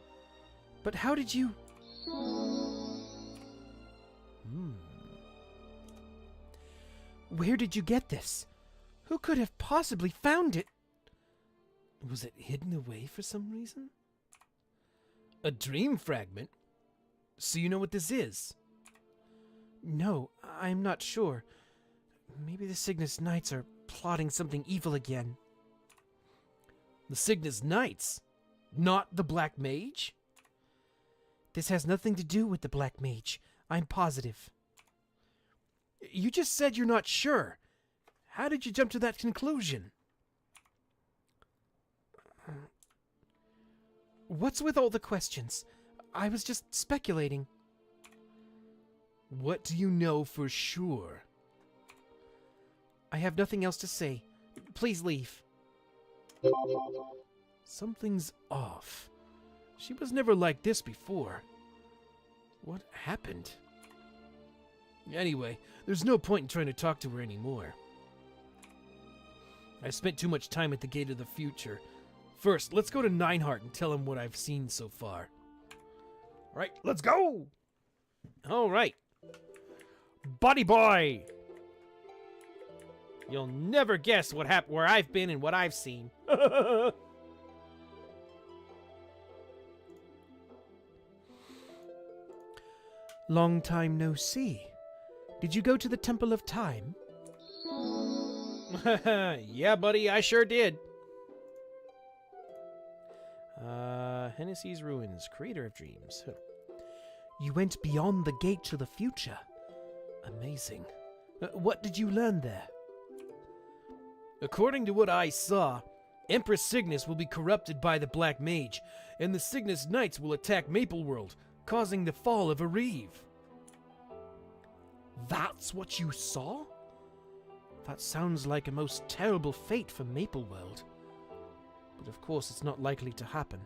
But how did you... Where did you get this? Who could have possibly found it? Was it hidden away for some reason? A dream fragment? So you know what this is? No, I'm not sure. Maybe the Cygnus Knights are plotting something evil again. The Cygnus Knights? Not the Black Mage? This has nothing to do with the Black Mage. I'm positive. You just said you're not sure. How did you jump to that conclusion? What's with all the questions? I was just speculating. What do you know for sure? I have nothing else to say. Please leave. Something's off. She was never like this before. What happened? Anyway, there's no point in trying to talk to her anymore. I spent too much time at the Gate of the Future. First, let's go to Nineheart and tell him what I've seen so far. All right, let's go. All right. Buddy boy. You'll never guess what happened, where I've been and what I've seen. Long time no see. Did you go to the Temple of Time? Yeah, buddy, I sure did. Hennessy's Ruins, Creator of Dreams. Huh. You went beyond the Gate to the Future. Amazing. What did you learn there? According to what I saw, Empress Cygnus will be corrupted by the Black Mage, and the Cygnus Knights will attack Maple World, causing the fall of Areve. That's what you saw? That sounds like a most terrible fate for Maple World. But of course it's not likely to happen.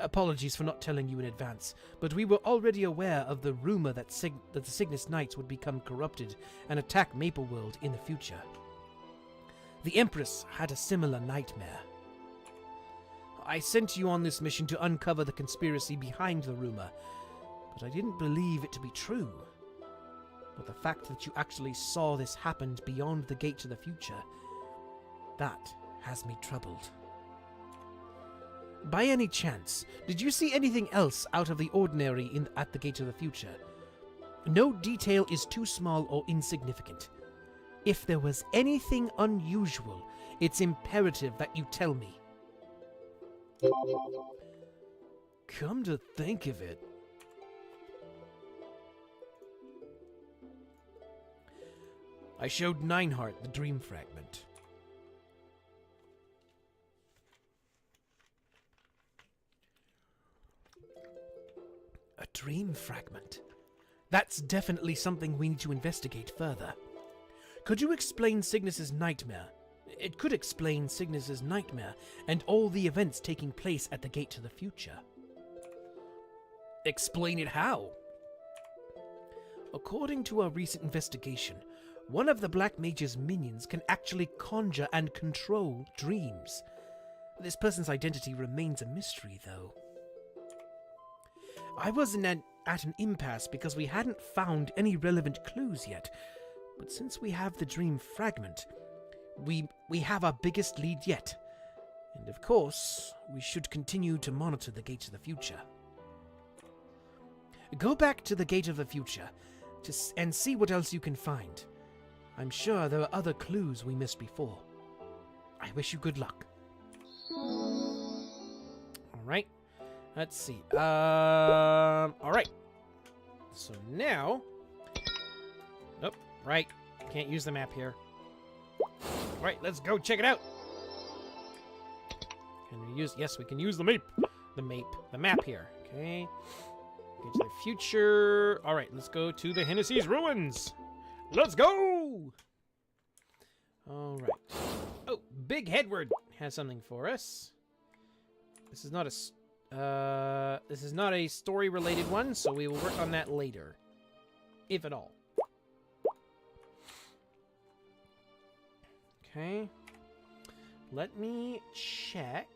Apologies for not telling you in advance, but we were already aware of the rumor that the Cygnus Knights would become corrupted and attack Maple World in the future. The Empress had a similar nightmare. I sent you on this mission to uncover the conspiracy behind the rumor, but I didn't believe it to be true. But the fact that you actually saw this happen beyond the Gate to the Future, that has me troubled. By any chance, did you see anything else out of the ordinary at the Gate to the Future? No detail is too small or insignificant. If there was anything unusual, it's imperative that you tell me. Come to think of it, I showed Nineheart the dream fragment. A dream fragment? That's definitely something we need to investigate further. Could you explain Cygnus's nightmare? It could explain Cygnus's nightmare and all the events taking place at the Gate to the Future. Explain it how? According to our recent investigation, one of the Black Mage's minions can actually conjure and control dreams. This person's identity remains a mystery, though. I was at an impasse because we hadn't found any relevant clues yet, but since we have the dream fragment, we have our biggest lead yet. And of course, we should continue to monitor the Gate of the Future. Go back to the Gate of the Future. and see what else you can find. I'm sure there are other clues we missed before. I wish you good luck. All right. Let's see. All right. So now... Oh, right. Can't use the map here. All right, let's go check it out. Can we use... Yes, we can use the map. The map here. Okay. Get to the future. All right, let's go to the Hennessy's Ruins. Let's go! All right. Oh, Big Headward has something for us. This is not a story-related one, so we will work on that later, if at all. Okay. Let me check.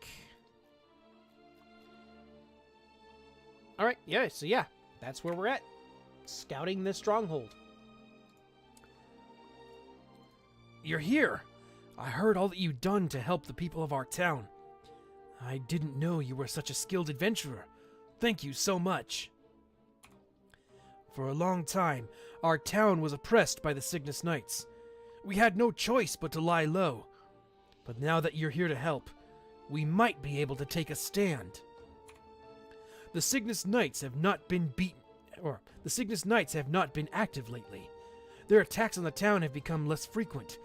All right. Yeah. So yeah, that's where we're at. Scouting this stronghold. You're here! I heard all that you've done to help the people of our town. I didn't know you were such a skilled adventurer. Thank you so much. For a long time, our town was oppressed by the Cygnus Knights. We had no choice but to lie low. But now that you're here to help, we might be able to take a stand. The Cygnus Knights have not been active lately. Their attacks on the town have become less frequent,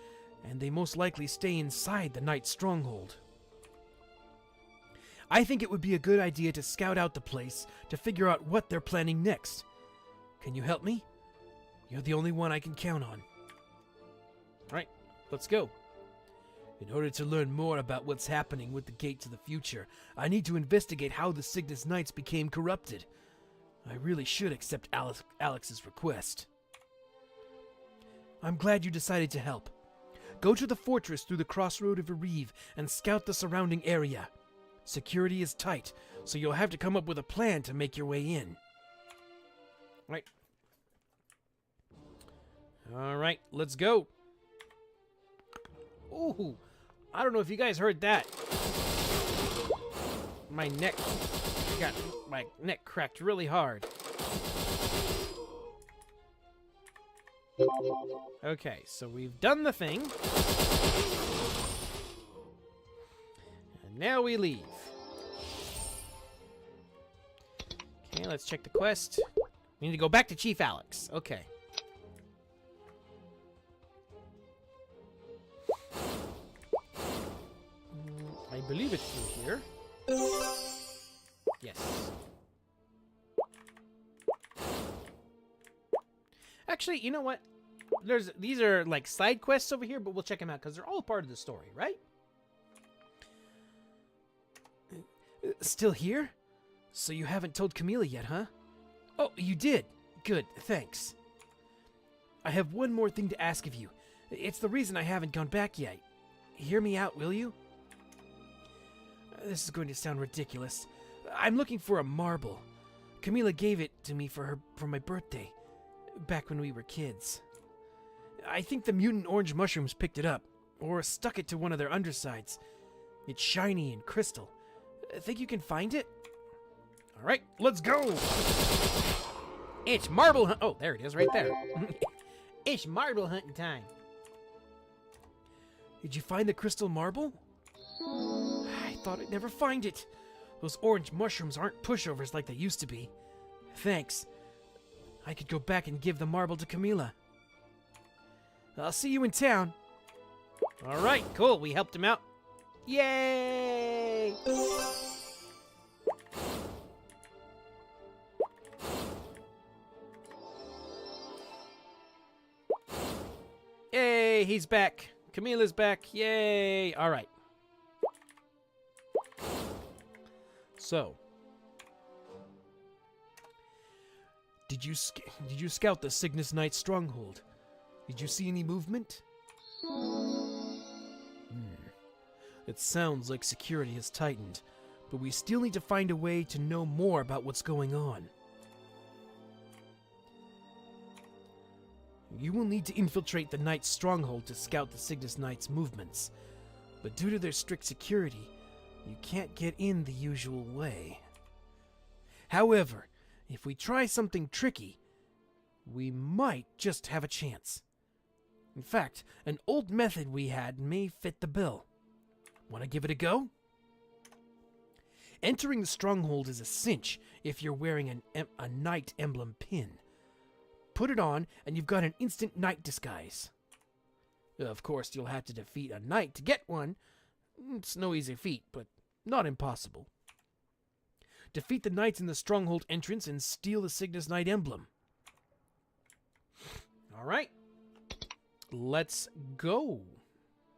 and they most likely stay inside the Knights' stronghold. I think it would be a good idea to scout out the place to figure out what they're planning next. Can you help me? You're the only one I can count on. All right, let's go. In order to learn more about what's happening with the Gate to the Future, I need to investigate how the Cygnus Knights became corrupted. I really should accept Alex's request. I'm glad you decided to help. Go to the fortress through the crossroad of Arive and scout the surrounding area. Security is tight, so you'll have to come up with a plan to make your way in. Right. All right, let's go. Ooh, I don't know if you guys heard that. My neck cracked really hard. Okay, so we've done the thing. And now we leave. Okay, let's check the quest. We need to go back to Chief Alex. Okay. I believe it's through here. Yes. Actually, you know what? These are like side quests over here, but we'll check them out because they're all part of the story, right? Still here? So you haven't told Camilla yet, huh? Oh, you did. Good, thanks. I have one more thing to ask of you. It's the reason I haven't gone back yet. Hear me out, will you? This is going to sound ridiculous. I'm looking for a marble. Camilla gave it to me for my birthday, back when we were kids. I think the mutant orange mushrooms picked it up, or stuck it to one of their undersides. It's shiny and crystal. Think you can find it? All right, let's go. It's marble hunt. Oh, there it is, right there. It's marble hunting time. Did you find the crystal marble? I thought I'd never find it. Those orange mushrooms aren't pushovers like they used to be. Thanks. I could go back and give the marble to Camilla. I'll see you in town. All right, cool. We helped him out. Yay! Yay, he's back. Camilla's back. Yay! All right. So, did you scout the Cygnus Knight stronghold? Did you see any movement? It sounds like security has tightened, but we still need to find a way to know more about what's going on. You will need to infiltrate the Knight's stronghold to scout the Cygnus Knight's movements, but due to their strict security, you can't get in the usual way. However, if we try something tricky, we might just have a chance. In fact, an old method we had may fit the bill. Want to give it a go? Entering the stronghold is a cinch if you're wearing a knight emblem pin. Put it on, and you've got an instant knight disguise. Of course, you'll have to defeat a knight to get one. It's no easy feat, but not impossible. Defeat the knights in the stronghold entrance and steal the Cygnus Knight emblem. All right. Let's go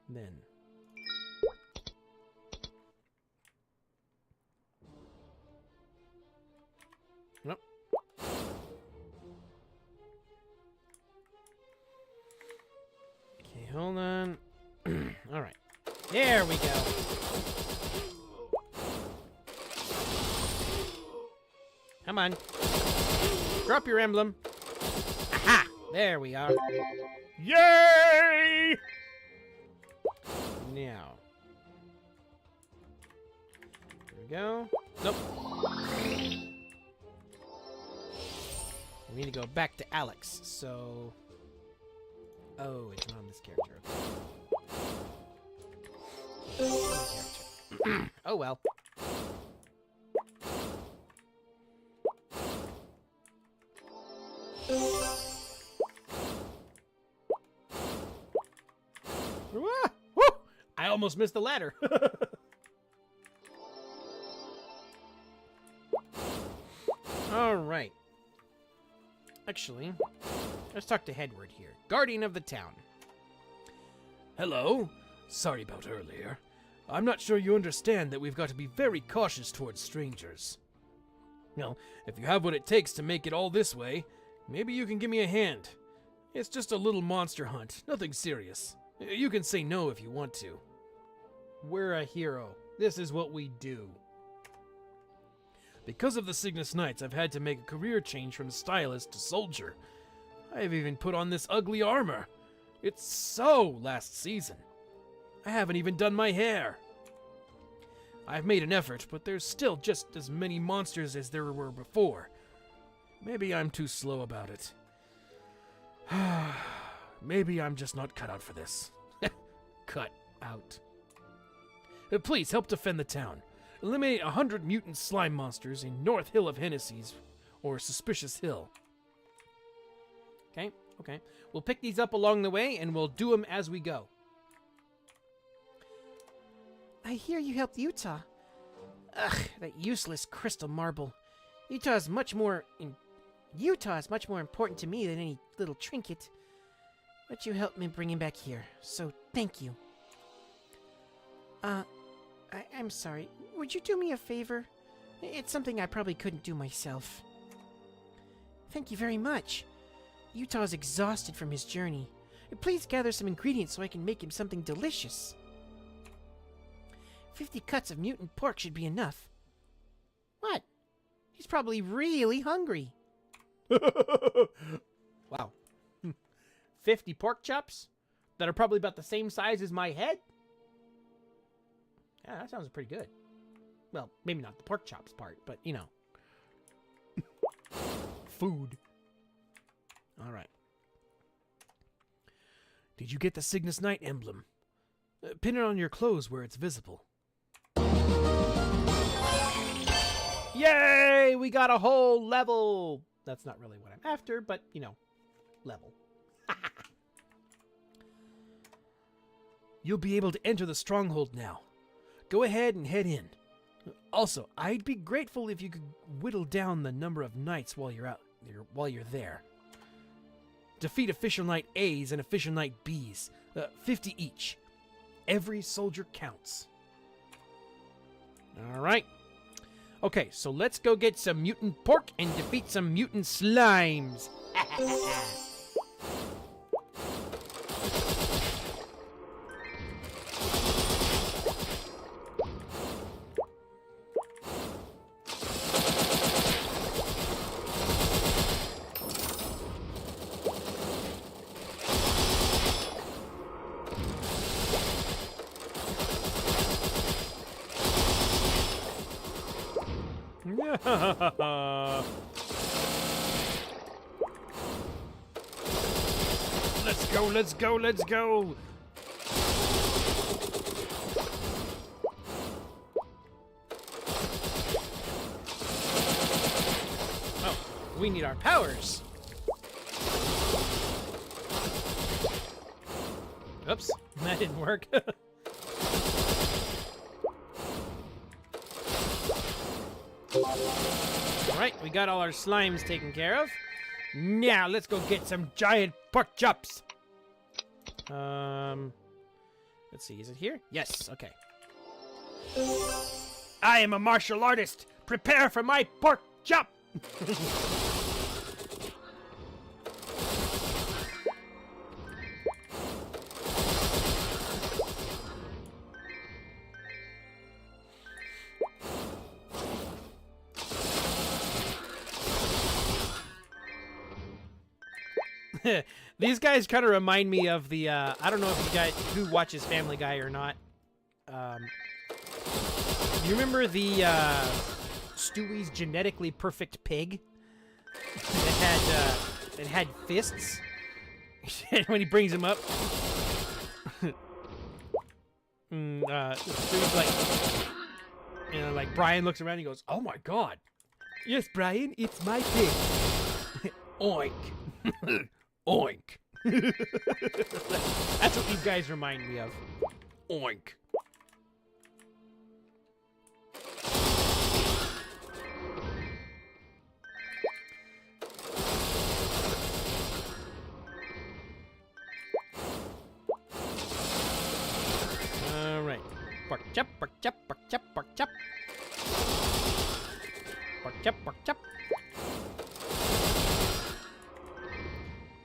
then. Nope. Okay, hold on. All right. There we go. Come on. Drop your emblem. Aha! There we are. Yay! Now. There we go. Nope. We need to go back to Alex, so... Oh, it's not on this character. Okay. Oh well. Woo! I almost missed the ladder. All right. Actually, let's talk to Hedward here, guardian of the town. Hello? Sorry about earlier. I'm not sure you understand that we've got to be very cautious towards strangers. Well, if you have what it takes to make it all this way, maybe you can give me a hand. It's just a little monster hunt, nothing serious. You can say no if you want to. We're a hero. This is what we do. Because of the Cygnus Knights, I've had to make a career change from stylist to soldier. I have even put on this ugly armor. It's so last season. I haven't even done my hair. I've made an effort, but there's still just as many monsters as there were before. Maybe I'm too slow about it. Maybe I'm just not cut out for this. Cut out. Please help defend the town. Eliminate 100 mutant slime monsters in North Hill of Hennessy's or Suspicious Hill. Okay, okay. We'll pick these up along the way, and we'll do them as we go. I hear you helped Utah. Ugh, that useless crystal marble. Utah is much more important to me than any little trinket. But you helped me bring him back here, so thank you. I'm sorry. Would you do me a favor? It's something I probably couldn't do myself. Thank you very much. Utah is exhausted from his journey. Please gather some ingredients so I can make him something delicious. 50 cuts of mutant pork should be enough. What? He's probably really hungry. Wow. 50 pork chops that are probably about the same size as my head? Yeah, that sounds pretty good. Well, maybe not the pork chops part, but, you know. Food. All right. Did you get the Cygnus Knight emblem? Pin it on your clothes where it's visible. Yay! We got a whole level! That's not really what I'm after, but, you know, level. You'll be able to enter the stronghold now. Go ahead and head in. Also, I'd be grateful if you could whittle down the number of knights while you're there. Defeat official knight A's and official knight B's, 50 each. Every soldier counts. All right. Okay, so let's go get some mutant pork and defeat some mutant slimes. go, let's go, let's go! Oh, we need our powers. Oops, that didn't work. Alright, we got all our slimes taken care of. Now, let's go get some giant pork chops. Let's see, is it here? Yes, okay. I am a martial artist. Prepare for my pork chop. These guys kind of remind me of the, I don't know if you guys who watches Family Guy or not. You remember the, Stewie's genetically perfect pig? That had fists? When he brings him up. Stewie's like, you know, like Brian looks around and he goes, "Oh my god. Yes, Brian, it's my pig." Oink. Oink. That's what these guys remind me of. Oink. All right. Pork chop, pork chop, pork chop, pork chop. Pork chop, pork chop.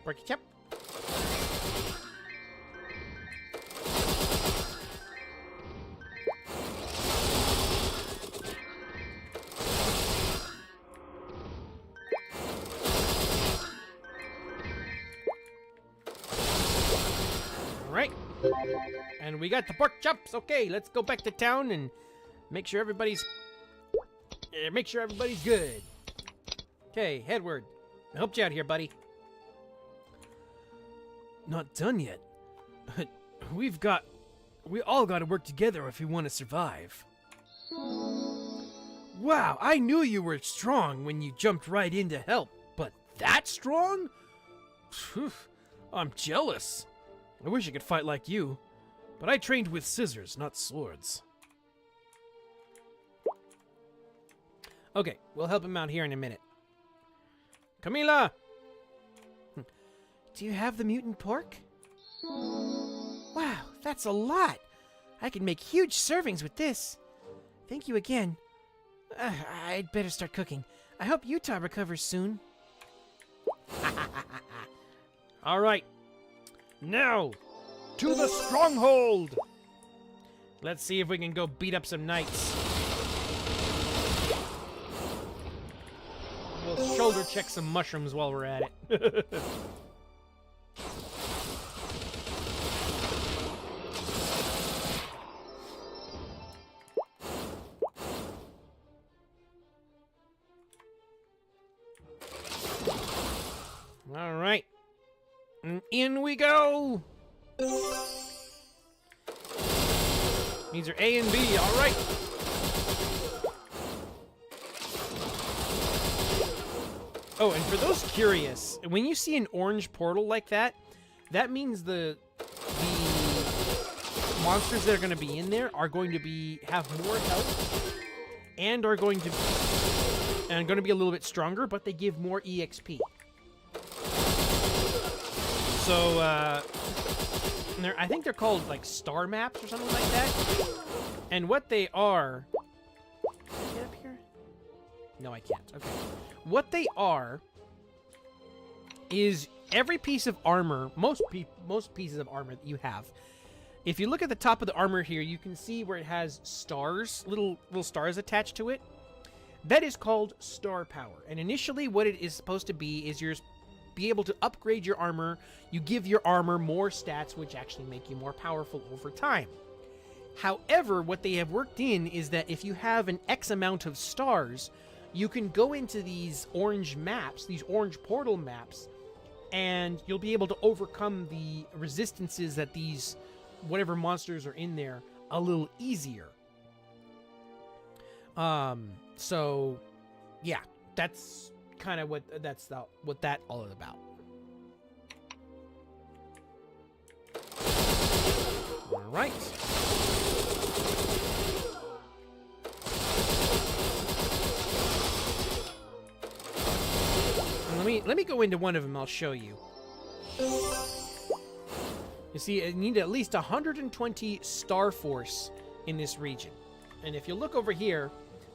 Porky chop. Alright. And we got the pork chops. Okay, let's go back to town and make sure everybody's good. Okay, Edward. I helped you out here, buddy. Not done yet. We all gotta work together if we want to survive. Wow, I knew you were strong when you jumped right in to help, but that strong? Phew, I'm jealous. I wish I could fight like you, but I trained with scissors, not swords. Okay, we'll help him out here in a minute. Camila! Do you have the mutant pork? Wow, that's a lot. I can make huge servings with this. Thank you again. I'd better start cooking. I hope Utah recovers soon. All right. Now, to the stronghold. Let's see if we can go beat up some knights. We'll shoulder check some mushrooms while we're at it. All right. And in we go. These are A and B. All right. Oh, and for those curious, when you see an orange portal like that, that means the monsters that are going to be in there are going to have more health and are going to be a little bit stronger, but they give more EXP. So, I think they're called, like, star maps or something like that. And what they are... Can I get up here? No, I can't. Okay. What they are is every piece of armor, most pieces of armor that you have, if you look at the top of the armor here, you can see where it has stars, little stars attached to it. That is called star power. And initially what it is supposed to be is be able to upgrade your armor. You give your armor more stats, which actually make you more powerful over time. However, what they have worked in is that if you have an X amount of stars, you can go into these orange maps, these orange portal maps, and you'll be able to overcome the resistances that these whatever monsters are in there a little easier. So yeah, that's kind of what that all is about. All right. Let me go into one of them. I'll show you. You see, I need at least 120 Star Force in this region. And if you look over here,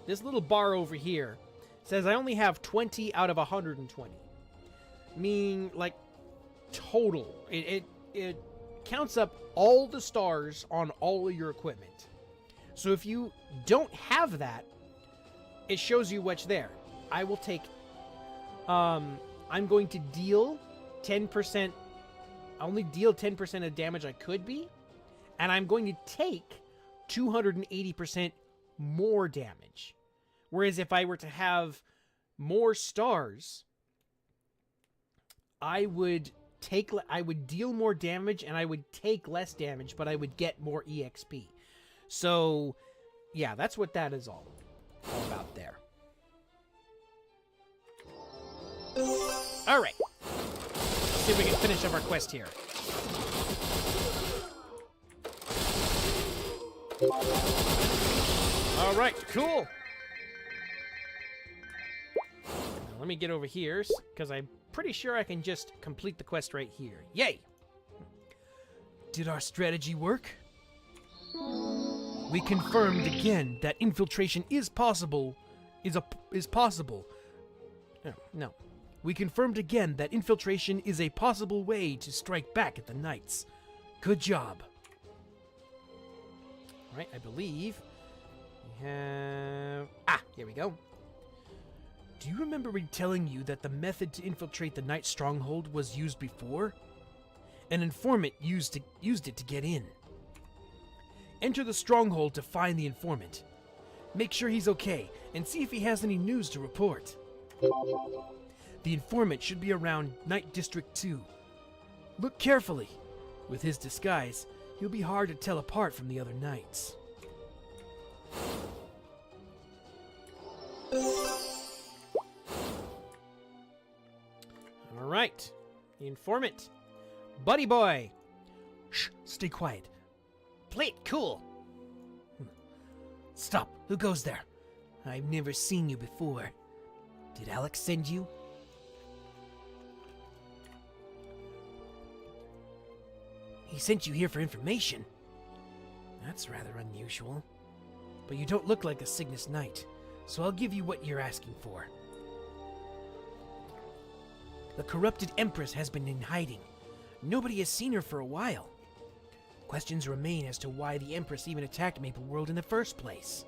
this little bar over here says I only have 20 out of 120. Meaning, like, total. It counts up all the stars on all of your equipment. So if you don't have that, it shows you what's there. I will take... I'm going to deal 10%... I only deal 10% of damage I could be, and I'm going to take 280% more damage. Whereas if I were to have more stars, I would deal more damage and I would take less damage, but I would get more EXP. So, yeah, that's what that is all about there. All right. Let's see if we can finish up our quest here. All right, cool. Now, let me get over here, because I'm pretty sure I can just complete the quest right here. Yay! Did our strategy work? We confirmed again that infiltration is possible. Is possible. No. We confirmed again that infiltration is a possible way to strike back at the Knights. Good job. All right, I believe we have... here we go. Do you remember me telling you that the method to infiltrate the Knight stronghold was used before? An informant used it to get in. Enter the stronghold to find the informant. Make sure he's okay, and see if he has any news to report. The informant should be around Night District 2. Look carefully. With his disguise, he'll be hard to tell apart from the other knights. All right. The informant. Buddy boy. Shh, stay quiet. Plate, cool. Stop. Who goes there? I've never seen you before. Did Alex send you? He sent you here for information. That's rather unusual. But you don't look like a Cygnus Knight, so I'll give you what you're asking for. The corrupted Empress has been in hiding. Nobody has seen her for a while. Questions remain as to why the Empress even attacked Maple World in the first place.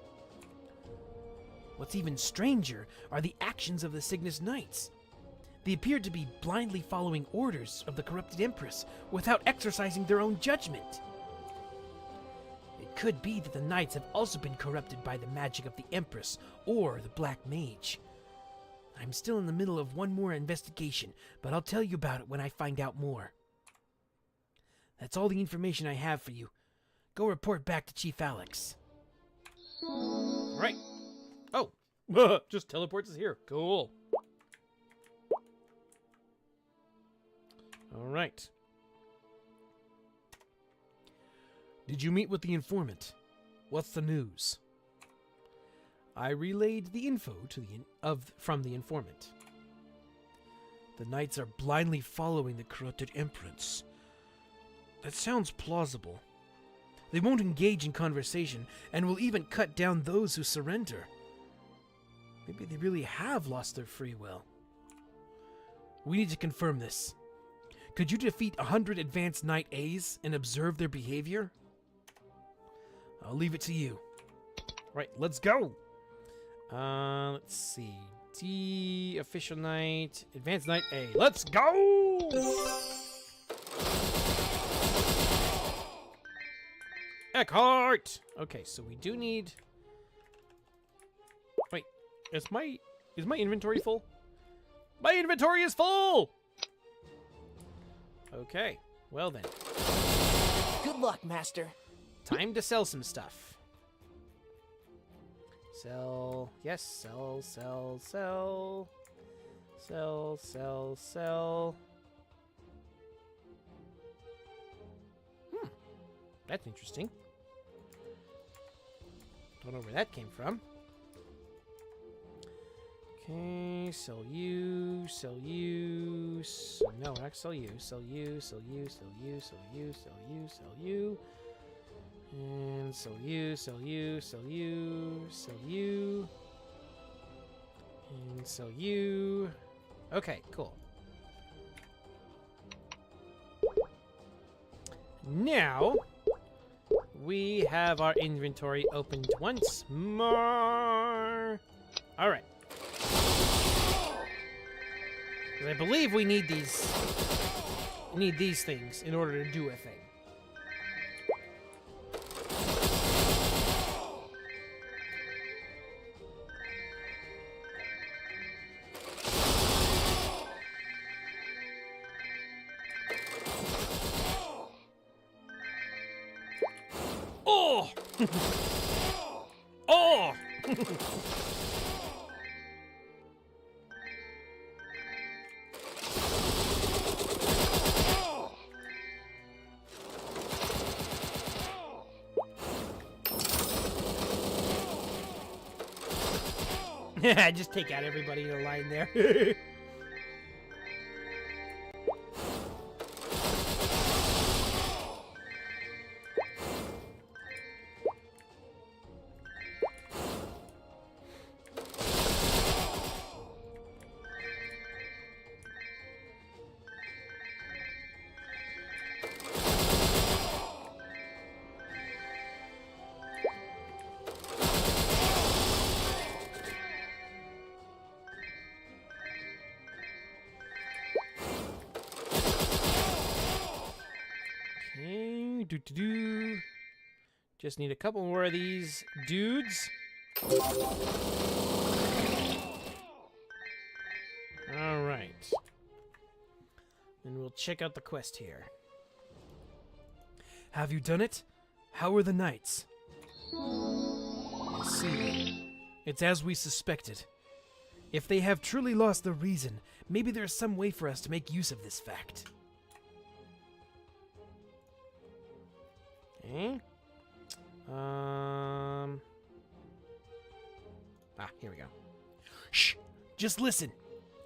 What's even stranger are the actions of the Cygnus Knights. They appeared to be blindly following orders of the corrupted Empress without exercising their own judgment. It could be that the Knights have also been corrupted by the magic of the Empress or the Black Mage. I'm still in the middle of one more investigation, but I'll tell you about it when I find out more. That's all the information I have for you. Go report back to Chief Alex. All right. Oh, just teleports us here. Cool. All right. Did you meet with the informant? What's the news? I relayed the info to from the informant. The Knights are blindly following the corrupted Empress. That sounds plausible. They won't engage in conversation and will even cut down those who surrender. Maybe they really have lost their free will. We need to confirm this. Could you defeat 100 advanced Knight A's and observe their behavior? I'll leave it to you. Right, let's go. Let's see. D, Official Knight, Advanced Knight A. Let's go! Eckhart! Okay, so we do need... Wait, is my inventory full? My inventory is full! Okay, well then. Good luck, Master. Time to sell some stuff. Sell. Yes, sell, sell, sell. Sell, sell, sell. That's interesting. Don't know where that came from. Okay, sell you, sell you. No, not sell you. Sell you, sell you, sell you, sell you, sell you, sell you. And sell you, sell you, sell you, sell you. And sell you. Okay, cool. Now, we have our inventory opened once more. All right. 'Cause I believe we need these things in order to do a thing. Oh! Oh! Just take out everybody in the line there. Okay, do. Just need a couple more of these dudes. All right. Then we'll check out the quest here. Have you done it? How are the knights? I see. It's as we suspected. If they have truly lost their reason, maybe there's some way for us to make use of this fact. Okay. Here we go. Shh! Just listen.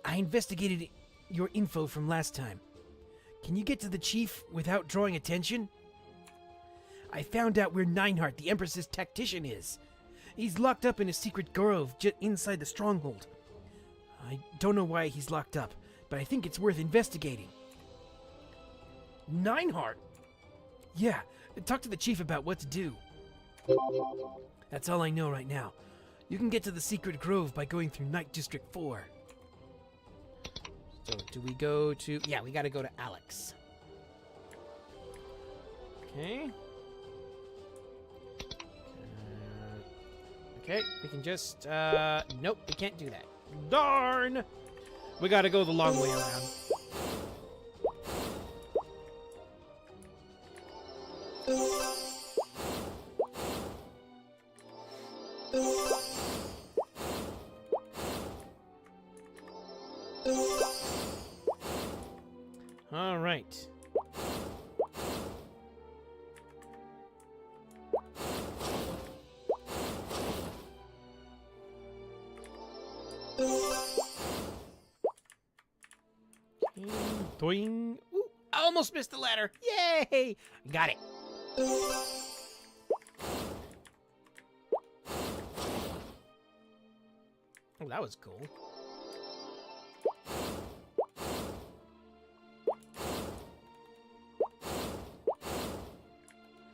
I investigated your info from last time. Can you get to the chief without drawing attention? I found out where Nineheart, the Empress's tactician, is. He's locked up in a secret grove inside the stronghold. I don't know why he's locked up, but I think it's worth investigating. Nineheart? Yeah, talk to the chief about what to do. That's all I know right now. You can get to the secret grove by going through Night District 4. So, do we go to... Yeah, we gotta go to Alex. Okay. Okay, we can just... Nope, we can't do that. Darn! We gotta go the long way around. All right. Doing. Ooh, I almost missed the ladder. Yay! Got it. Oh, that was cool.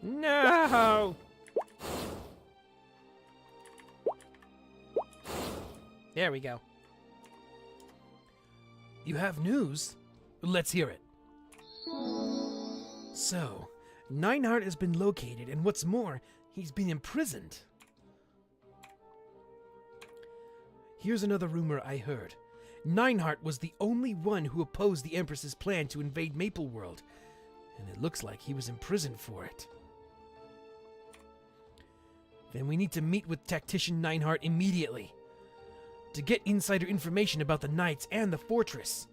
No! There we go. You have news? Let's hear it. So, Nineheart has been located, and what's more, he's been imprisoned. Here's another rumor I heard. Nineheart was the only one who opposed the Empress's plan to invade Maple World, and it looks like he was imprisoned for it. Then we need to meet with Tactician Nineheart immediately to get insider information about the Knights and the fortress.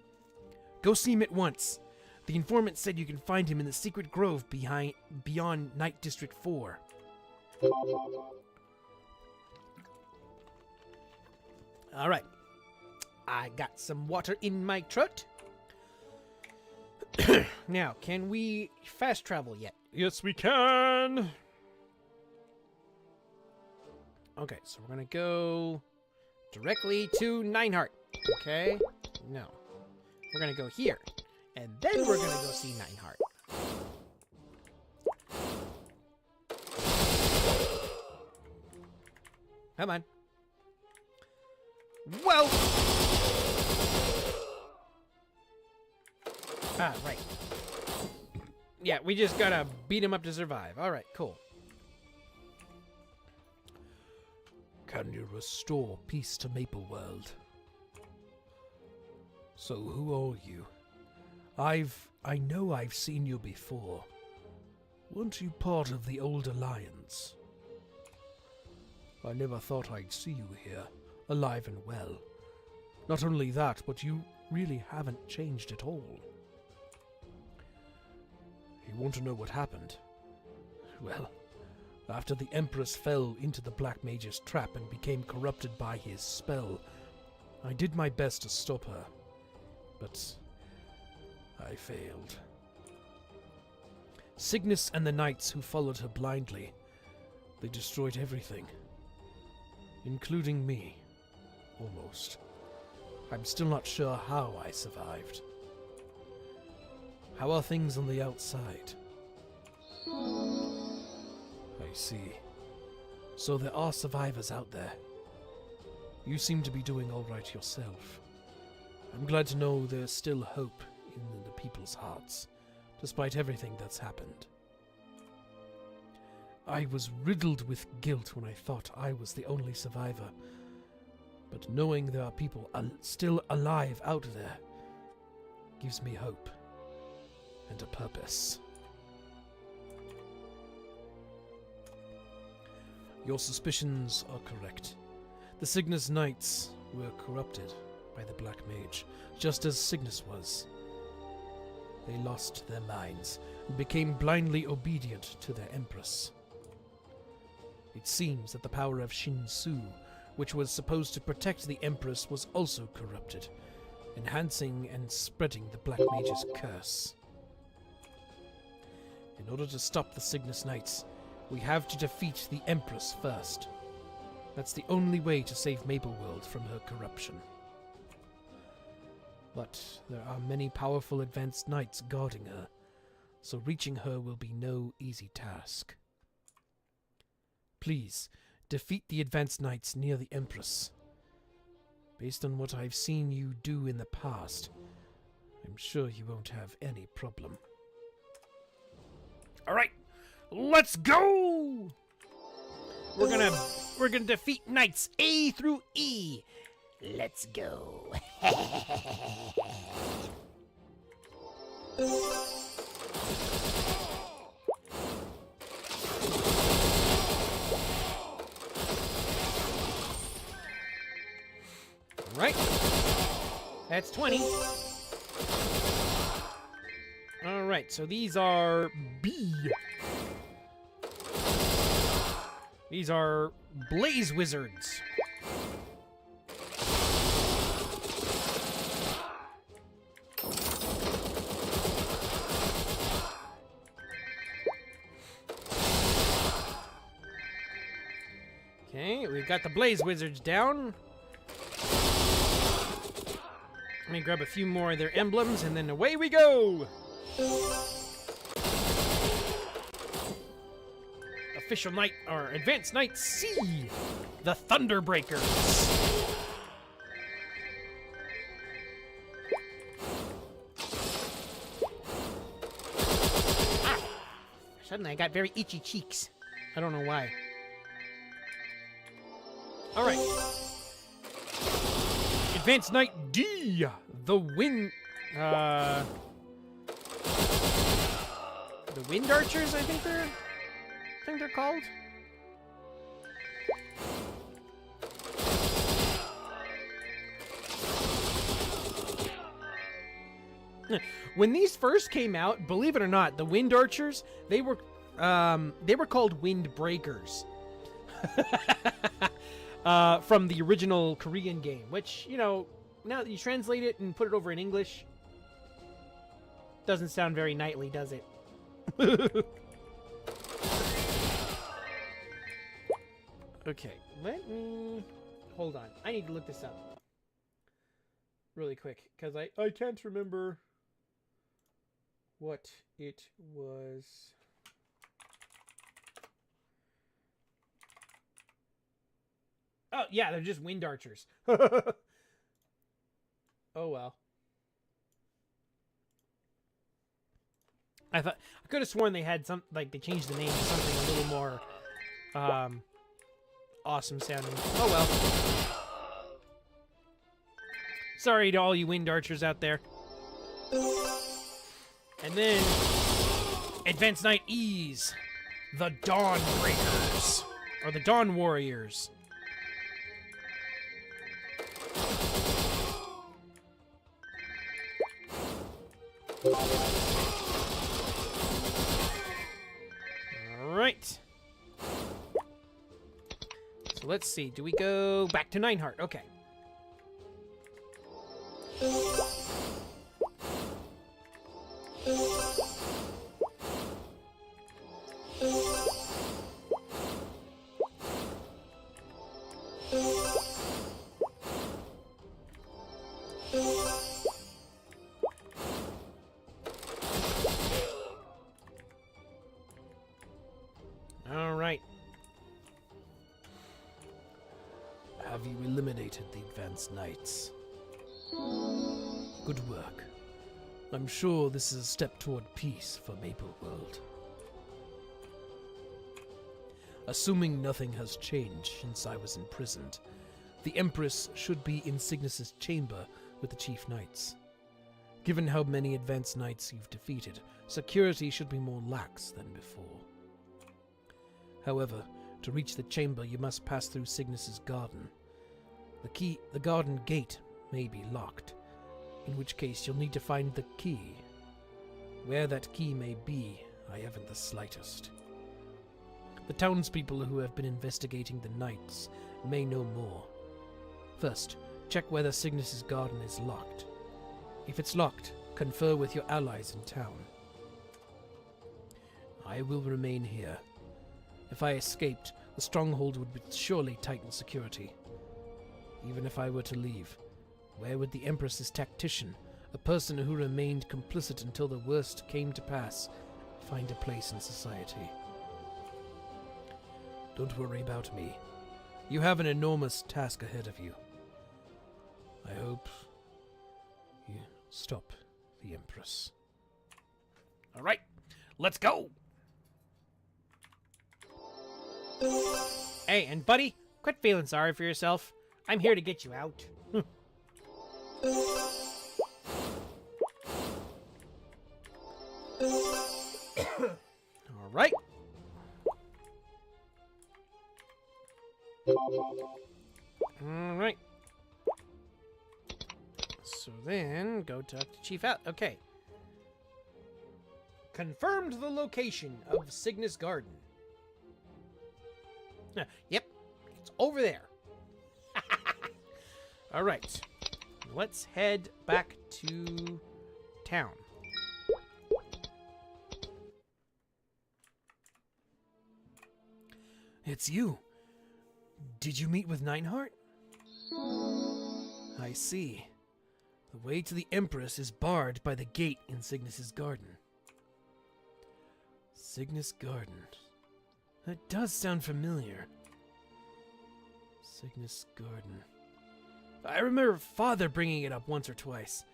Go see him at once. The informant said you can find him in the secret grove beyond Night District 4. All right. I got some water in my throat. Now, can we fast travel yet? Yes, we can. Okay, so we're going to go directly to Nineheart. Okay? No. We're going to go here. And then we're going to go see Nineheart. Come on. Whoa! Ah, right. Yeah, we just gotta beat him up to survive. Alright, cool. Can you restore peace to Maple World? So who are you? I know I've seen you before. Weren't you part of the old Alliance? I never thought I'd see you here, alive and well. Not only that, but you really haven't changed at all. You want to know what happened? Well, after the Empress fell into the Black Mage's trap and became corrupted by his spell, I did my best to stop her, but I failed. Cygnus and the knights who followed her blindly, they destroyed everything, including me, almost. I'm still not sure how I survived. How are things on the outside? I see. So there are survivors out there. You seem to be doing all right yourself. I'm glad to know there's still hope in the people's hearts, despite everything that's happened. I was riddled with guilt when I thought I was the only survivor, but knowing there are people still alive out there gives me hope and a purpose. Your suspicions are correct. The Cygnus Knights were corrupted by the Black Mage, just as Cygnus was. They lost their minds and became blindly obedient to their Empress. It seems that the power of Shinsu, which was supposed to protect the Empress, was also corrupted, enhancing and spreading the Black Mage's curse. In order to stop the Cygnus Knights, we have to defeat the Empress first. That's the only way to save Maple World from her corruption. But there are many powerful advanced knights guarding her, so reaching her will be no easy task. Please, defeat the advanced knights near the Empress. Based on what I've seen you do in the past, I'm sure you won't have any problem. Alright, let's go! We're gonna defeat knights A through E. Let's go. Right. That's 20. Alright, so these are B. These are Blaze Wizards. Okay, we've got the Blaze Wizards down. Let me grab a few more of their emblems, and then away we go! Official Knight, or Advanced Knight C, the Thunderbreakers. Ah! Suddenly I got very itchy cheeks. I don't know why. Alright. Advanced Knight D, the Wind Archers, I think they're called. When these first came out, believe it or not, the Wind Archers, they were called Wind Breakers. From the original Korean game, which, you know, now that you translate it and put it over in English, doesn't sound very knightly, does it? Okay, let me... Hold on. I need to look this up really quick, because I can't remember what it was. Oh, yeah, they're just Wind Archers. Oh, well. I could have sworn they had some, like, they changed the name to something a little more, awesome sounding. Oh, well. Sorry to all you Wind Archers out there. And then, Advanced Knight Ease, the Dawn Breakers, or the Dawn Warriors. Alright. So let's see. Do we go back to Nineheart? Okay. Alright. Have you eliminated the advanced knights? Good work. I'm sure this is a step toward peace for Maple World. Assuming nothing has changed since I was imprisoned, the Empress should be in Cygnus's chamber with the Chief Knights. Given how many advanced knights you've defeated, security should be more lax than before. However, to reach the chamber you must pass through Cygnus's garden. The garden gate may be locked, in which case you'll need to find the key. Where that key may be, I haven't the slightest. The townspeople who have been investigating the knights may know more. First, check whether Cygnus's garden is locked. If it's locked, confer with your allies in town. I will remain here. If I escaped, the stronghold would surely tighten security. Even if I were to leave, where would the Empress's tactician, a person who remained complicit until the worst came to pass, find a place in society? Don't worry about me. You have an enormous task ahead of you. I hope you stop the Empress. Alright, let's go! Hey, and buddy, quit feeling sorry for yourself. I'm here to get you out. Alright. Alright. So then, go talk to Chief Out. Okay. Confirmed the location of Cygnus Garden. Yep, it's over there. Alright. Let's head back to town. It's you. Did you meet with Nineheart? I see. The way to the Empress is barred by the gate in Cygnus's garden. Cygnus Garden. That does sound familiar. Cygnus Garden. I remember Father bringing it up once or twice.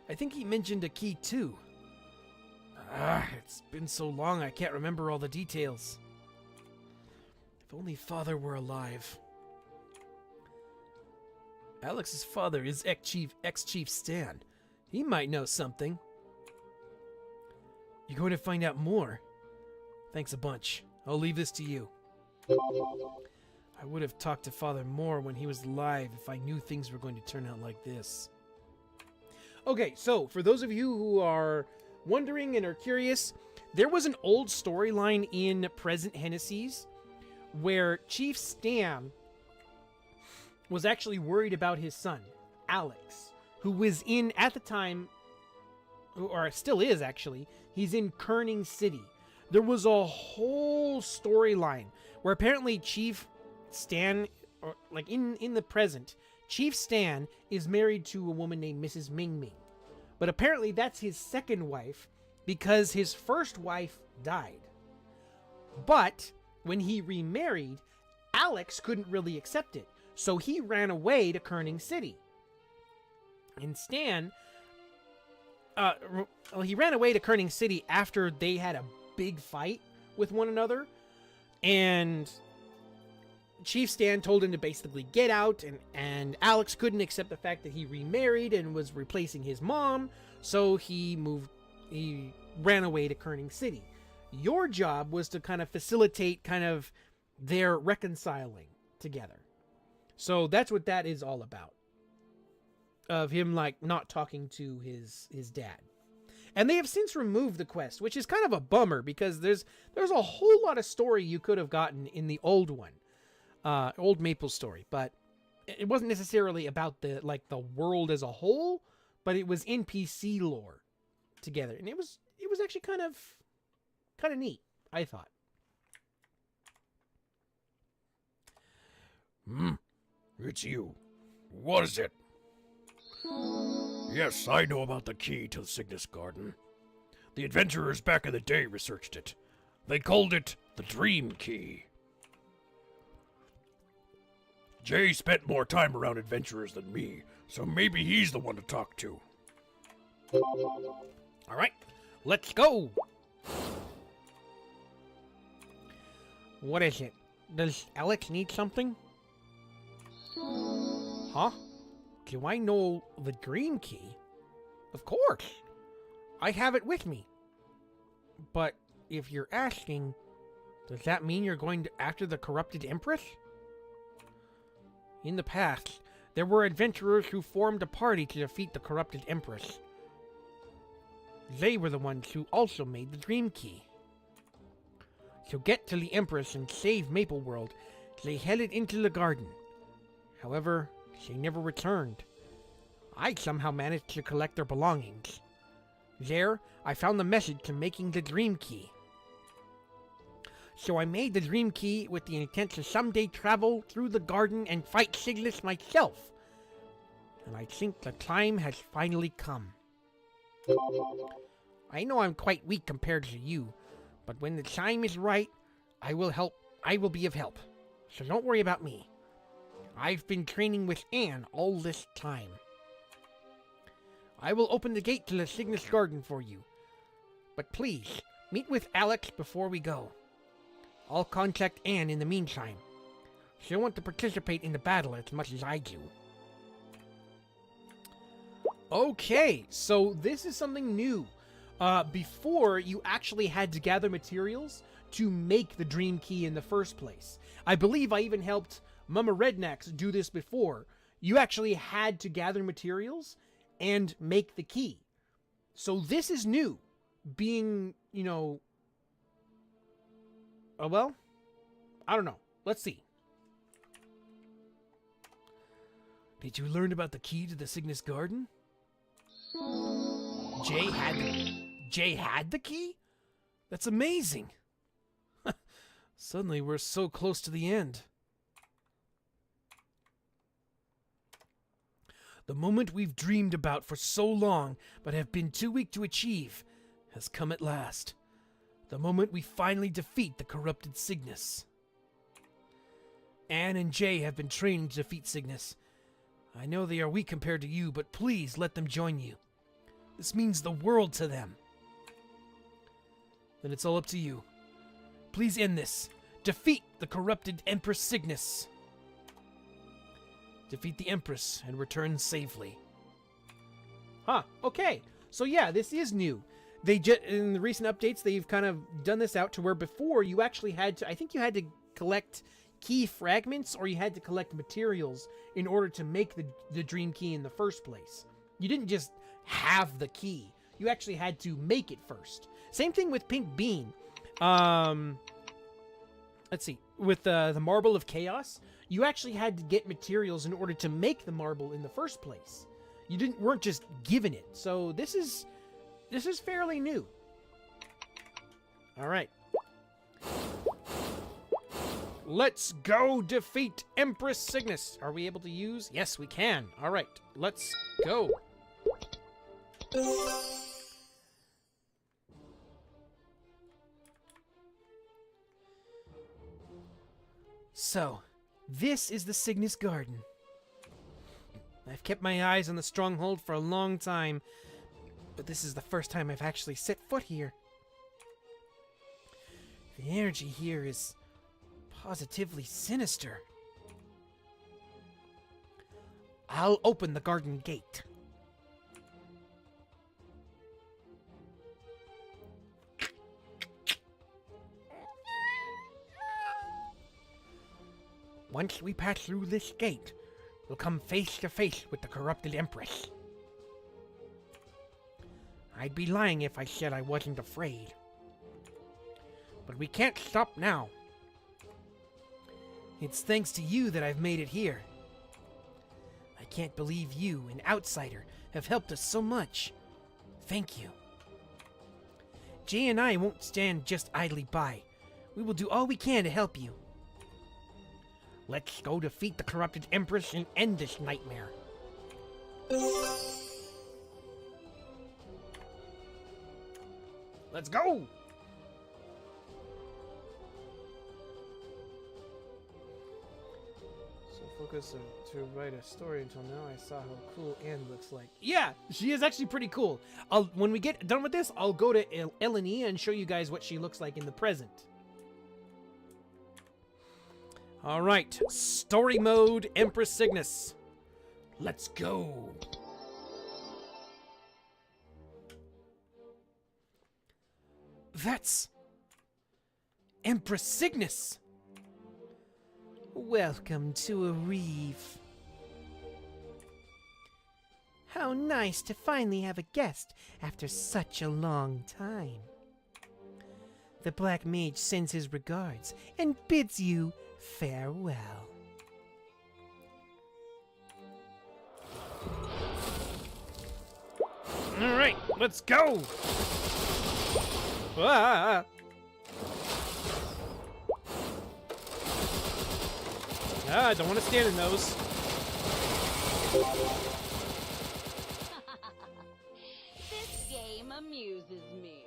I think he mentioned a key too. It's been so long I can't remember all the details. If only Father were alive. Alex's father is ex-Chief Stan. He might know something. You're going to find out more. Thanks a bunch. I'll leave this to you. I would have talked to Father more when he was alive if I knew things were going to turn out like this. Okay, so for those of you who are wondering and are curious, there was an old storyline in Present Hennessy's where Chief Stan was actually worried about his son, Alex, who was in, at the time, or still is actually, he's in Kerning City. There was a whole storyline where apparently Chief Stan, or like in the present, Chief Stan is married to a woman named Mrs. Ming Ming. But apparently that's his second wife because his first wife died. But when he remarried, Alex couldn't really accept it. So he ran away to Kerning City. And Stan, he ran away to Kerning City after they had a big fight with one another. And Chief Stan told him to basically get out, and Alex couldn't accept the fact that he remarried and was replacing his mom, so he ran away to Kerning City. Your job was to kind of facilitate kind of their reconciling together. So that's what that is all about. Of him like not talking to his dad. And they have since removed the quest, which is kind of a bummer because there's a whole lot of story you could have gotten in the old one. Old MapleStory, but it wasn't necessarily about the world as a whole, but it was NPC lore together, and it was actually kind of neat, I thought. It's you. What is it? Yes, I know about the key to the Cygnus Garden. The adventurers back in the day researched it. They called it the Dream Key. Jay spent more time around adventurers than me, so maybe he's the one to talk to. All right, let's go. What is it? Does Alex need something? Huh? Do I know the Dream Key? Of course. I have it with me. But if you're asking, does that mean you're going after the corrupted Empress? In the past, there were adventurers who formed a party to defeat the corrupted Empress. They were the ones who also made the Dream Key. To get to the Empress and save Maple World, they headed into the garden. However, she never returned. I somehow managed to collect their belongings. There, I found the message to making the Dream Key. So I made the Dream Key with the intent to someday travel through the garden and fight Cygnus myself. And I think the time has finally come. I know I'm quite weak compared to you, but when the time is right, I will be of help. So don't worry about me. I've been training with Anne all this time. I will open the gate to the Cygnus Garden for you. But please, meet with Alex before we go. I'll contact Anne in the meantime. She'll want to participate in the battle as much as I do. Okay, so this is something new. Before, you actually had to gather materials to make the Dream Key in the first place. I believe I even helped Mama Rednecks do this before. You actually had to gather materials and make the key. So this is new. Being, well, I don't know. Let's see. Did you learn about the key to the Cygnus Garden? Jay had the key? That's amazing. Suddenly we're so close to the end. The moment we've dreamed about for so long, but have been too weak to achieve, has come at last. The moment we finally defeat the corrupted Cygnus. Anne and Jay have been training to defeat Cygnus. I know they are weak compared to you, but please let them join you. This means the world to them. Then it's all up to you. Please end this. Defeat the corrupted Empress Cygnus. defeat the Empress, and return safely. Huh. Okay. So yeah, this is new. They just in the recent updates, they've kind of done this out to where before you actually had to. I think you had to collect key fragments or you had to collect materials in order to make the dream key in the first place. You didn't just have the key. You actually had to make it first. Same thing with Pink Bean. Let's see. With the Marble of Chaos, you actually had to get materials in order to make the marble in the first place. You weren't just given it. So this is fairly new. All right. Let's go defeat Empress Cygnus. Are we able to use? Yes, we can. All right. Let's go. So, this is the Cygnus Garden. I've kept my eyes on the stronghold for a long time, but this is the first time I've actually set foot here. The energy here is positively sinister. I'll open the garden gate. Once we pass through this gate, we'll come face to face with the corrupted Empress. I'd be lying if I said I wasn't afraid. But we can't stop now. It's thanks to you that I've made it here. I can't believe you, an outsider, have helped us so much. Thank you. Jay and I won't stand just idly by. We will do all we can to help you. Let's go defeat the corrupted Empress and end this nightmare. Let's go! So focus to write a story until now I saw how cool Anne looks like. Yeah, she is actually pretty cool. When we get done with this, I'll go to Eleni and show you guys what she looks like in the present. All right, story mode, Empress Cygnus. Let's go. That's Empress Cygnus. Welcome to a reef. How nice to finally have a guest after such a long time. The Black Mage sends his regards and bids you farewell. All right, let's go. Ah. I don't want to stand in those. This game amuses me,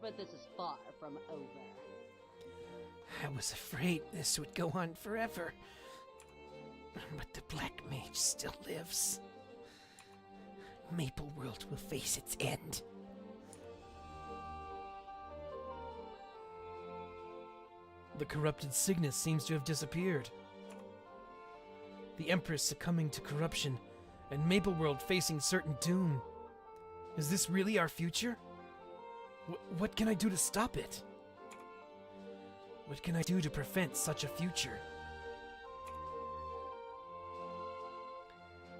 but this is far from over. I was afraid this would go on forever. But the Black Mage still lives. Maple World will face its end. The corrupted Cygnus seems to have disappeared. The Empress succumbing to corruption, and Maple World facing certain doom. Is this really our future? What can I do to stop it? What can I do to prevent such a future?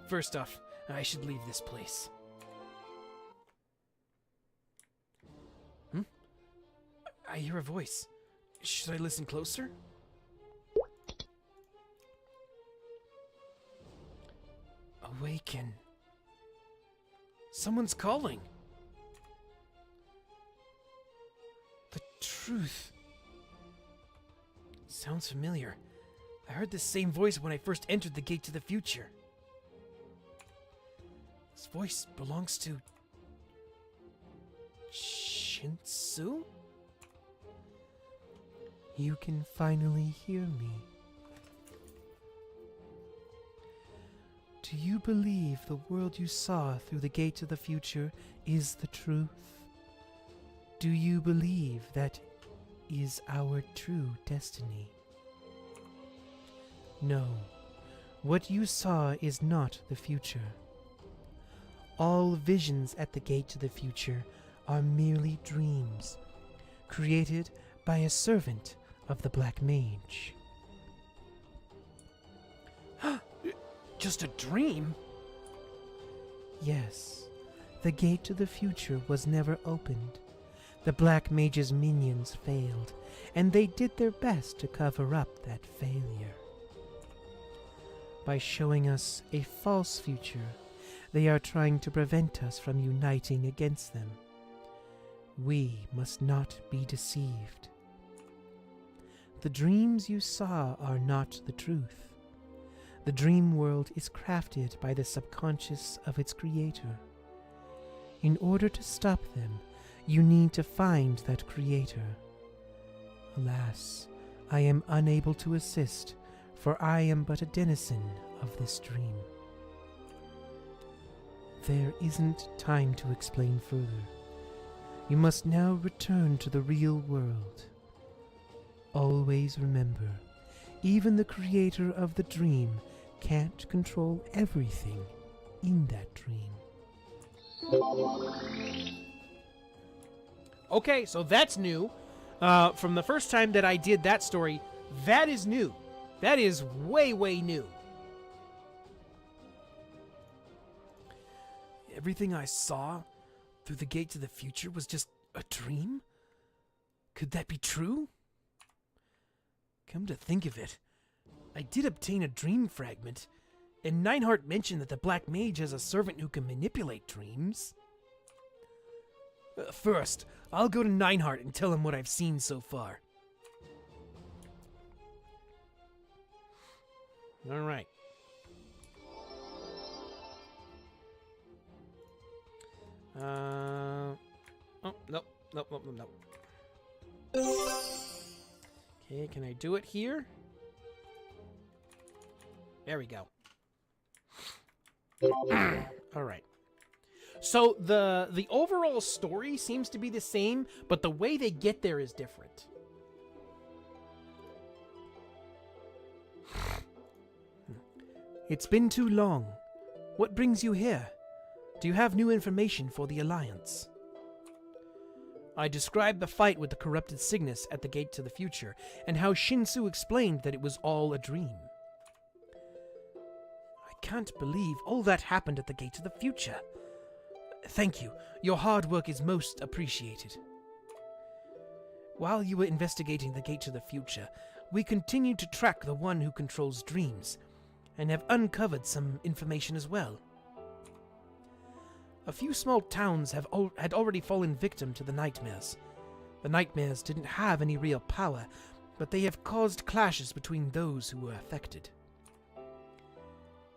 First off, I should leave this place. I hear a voice. Should I listen closer? Awaken. Someone's calling. The truth. Sounds familiar. I heard this same voice when I first entered the gate to the future. This voice belongs to Shinsu? You can finally hear me. Do you believe the world you saw through the gate to the future is the truth? Do you believe that is our true destiny? No, What you saw is not the future. All visions at the gate to the future are merely dreams, created by a servant of the Black Mage. Just a dream? Yes, the gate to the future was never opened. The Black Mage's minions failed, and they did their best to cover up that failure. By showing us a false future, they are trying to prevent us from uniting against them. We must not be deceived. The dreams you saw are not the truth. The dream world is crafted by the subconscious of its creator. In order to stop them, you need to find that creator. Alas, I am unable to assist, for I am but a denizen of this dream. There isn't time to explain further. You must now return to the real world. Always remember, even the creator of the dream can't control everything in that dream. Okay, so that's new. From the first time that I did that story, that is new. That is way, way new. Everything I saw through the gate to the future was just a dream? Could that be true? Come to think of it, I did obtain a dream fragment, and Nineheart mentioned that the Black Mage has a servant who can manipulate dreams. First, I'll go to Nineheart and tell him what I've seen so far. All right. Oh, nope. Okay, can I do it here? There we go. All right. So the overall story seems to be the same, but the way they get there is different. It's been too long. What brings you here? Do you have new information for the Alliance? I described the fight with the corrupted Cygnus at the Gate to the Future, and how Shinsu explained that it was all a dream. I can't believe all that happened at the Gate to the Future. Thank you. Your hard work is most appreciated. While you were investigating the Gate to the Future, we continued to track the one who controls dreams, and have uncovered some information as well. A few small towns had already fallen victim to the nightmares. The nightmares didn't have any real power, but they have caused clashes between those who were affected.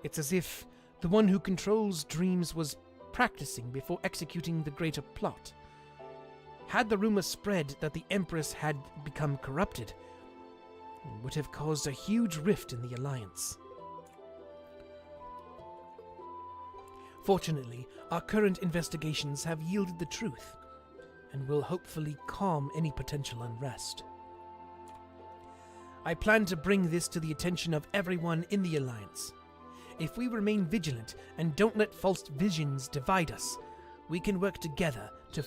It's as if the one who controls dreams was practicing before executing the greater plot. Had the rumor spread that the Empress had become corrupted, it would have caused a huge rift in the Alliance. Fortunately, our current investigations have yielded the truth, and will hopefully calm any potential unrest. I plan to bring this to the attention of everyone in the Alliance. If we remain vigilant and don't let false visions divide us, we can work together to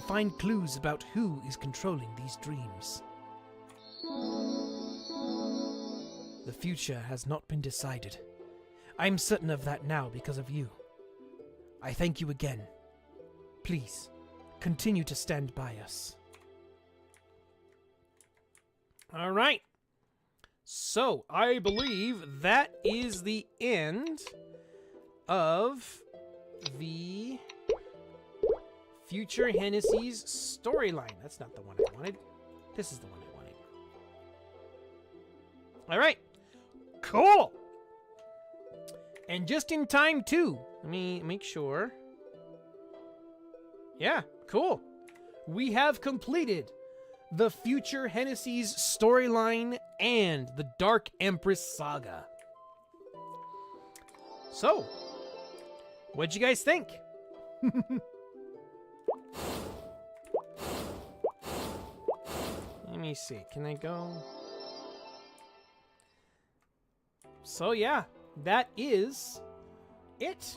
find clues about who is controlling these dreams. The future has not been decided. I'm certain of that now because of you. I thank you again. Please, continue to stand by us. All right. So, I believe that is the end of the Future Hennessy's storyline. That's not the one I wanted. This is the one I wanted. All right. Cool. And just in time, too. Let me make sure. Yeah, cool. We have completed the Future Hennessy's storyline and the Dark Empress saga. So, what'd you guys think? Let me see. Can I go? So yeah, that is it.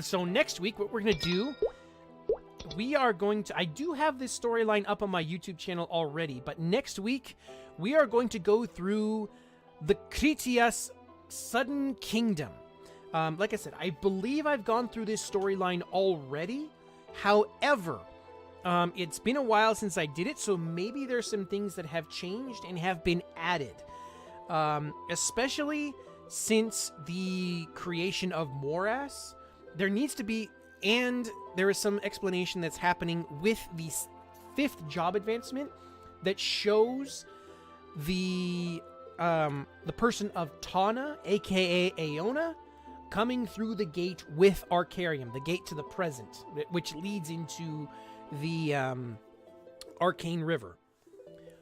So next week, what we're gonna do, we are going to, I do have this storyline up on my YouTube channel already, but next week, we are going to go through the Critias Sudden Kingdom. Like I said, I believe I've gone through this storyline already. However, it's been a while since I did it, so maybe there's some things that have changed and have been added. Especially since the creation of Moras, there needs to be, and there is some explanation that's happening with the 5th job advancement that shows the person of Tana, aka Aona, coming through the gate with Arcarium, the gate to the present, which leads into the Arcane River.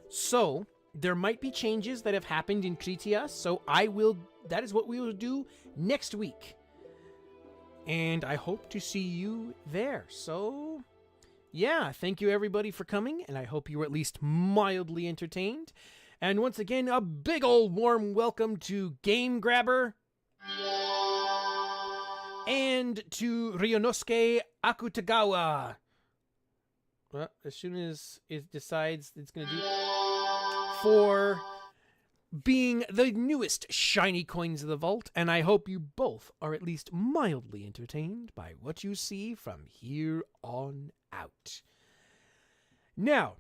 So there might be changes that have happened in Critias, so that is what we will do next week. And I hope to see you there. So, yeah, thank you everybody for coming, and I hope you were at least mildly entertained. And once again, a big old warm welcome to Game Grabber and to Ryonosuke Akutagawa. Well, as soon as it decides it's going to do, for being the newest shiny coins of the vault, and I hope you both are at least mildly entertained by what you see from here on out. Now,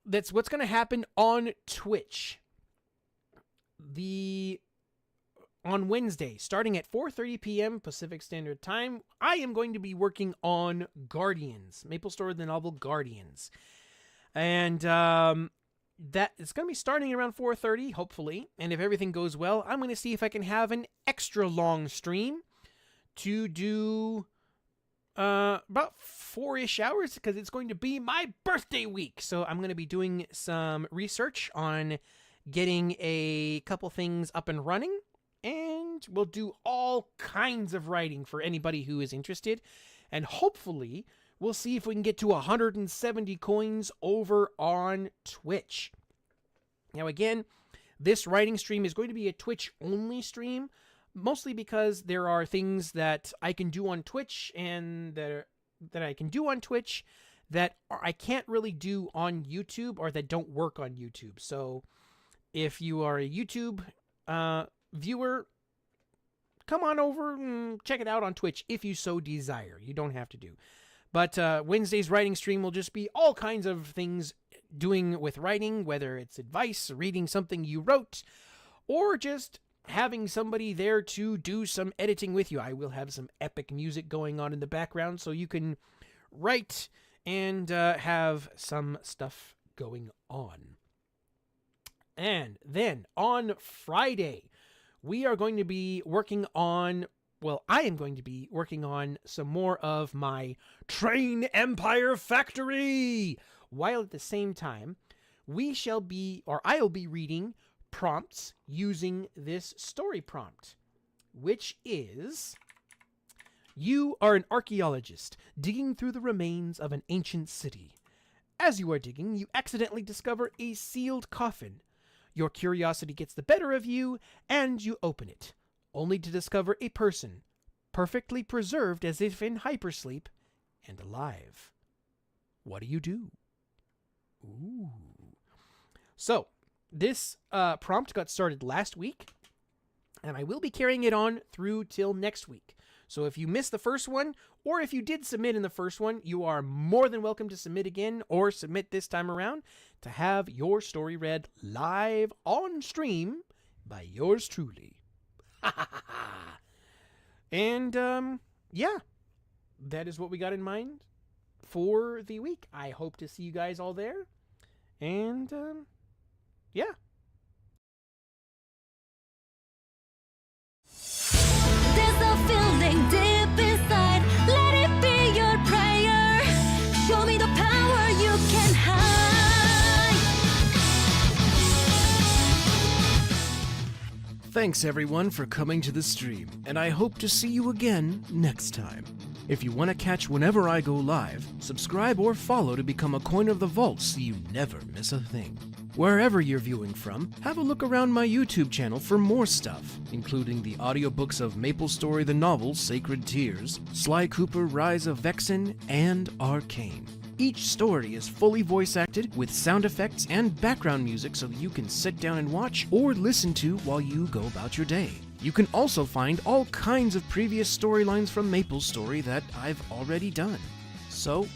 that's what's going to happen on Twitch. On Wednesday, starting at 4:30 p.m. Pacific Standard Time, I am going to be working on Guardians, MapleStory the novel Guardians. And that it's going to be starting around 4:30, hopefully. And if everything goes well, I'm going to see if I can have an extra long stream to do about 4-ish hours, because it's going to be my birthday week. So I'm going to be doing some research on getting a couple things up and running. And we'll do all kinds of writing for anybody who is interested. And hopefully, we'll see if we can get to 170 coins over on Twitch. Now again, this writing stream is going to be a Twitch-only stream, mostly because there are things that I can do on Twitch and that I can do on Twitch that I can't really do on YouTube, or that don't work on YouTube. So if you are a YouTube viewer, come on over and check it out on Twitch if you so desire. You don't have to do. But Wednesday's writing stream will just be all kinds of things doing with writing, whether it's advice, reading something you wrote, or just having somebody there to do some editing with you. I will have some epic music going on in the background so you can write and have some stuff going on. And then on Friday, we are going to be working on, well, I am going to be working on some more of my Train Empire Factory, while at the same time, I'll be reading prompts using this story prompt, which is: you are an archaeologist digging through the remains of an ancient city. As you are digging, you accidentally discover a sealed coffin. Your curiosity gets the better of you, and you open it, only to discover a person, perfectly preserved as if in hypersleep, and alive. What do you do? Ooh. So, this prompt got started last week, and I will be carrying it on through till next week. So if you missed the first one, or if you did submit in the first one, you are more than welcome to submit again, or submit this time around to have your story read live on stream by yours truly. And, yeah, that is what we got in mind for the week. I hope to see you guys all there. And, yeah. There's a feeling deep inside. Let it be your prayer. Show me the power you can hide. Thanks everyone for coming to the stream, and I hope to see you again next time. If you want to catch whenever I go live, subscribe or follow to become a coin of the vault so you never miss a thing. Wherever you're viewing from, have a look around my YouTube channel for more stuff, including the audiobooks of MapleStory the novel Sacred Tears, Sly Cooper Rise of Vexen, and Arcane. Each story is fully voice acted with sound effects and background music so that you can sit down and watch or listen to while you go about your day. You can also find all kinds of previous storylines from MapleStory that I've already done. So,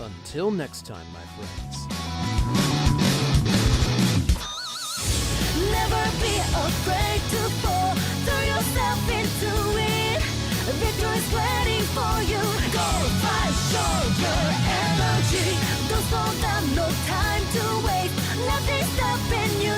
until next time, my friends. Never be afraid to fall. Throw yourself into it. Victory's waiting for you. Go fight, show your energy. Don't slow down, no time to wait. Nothing's stopping you.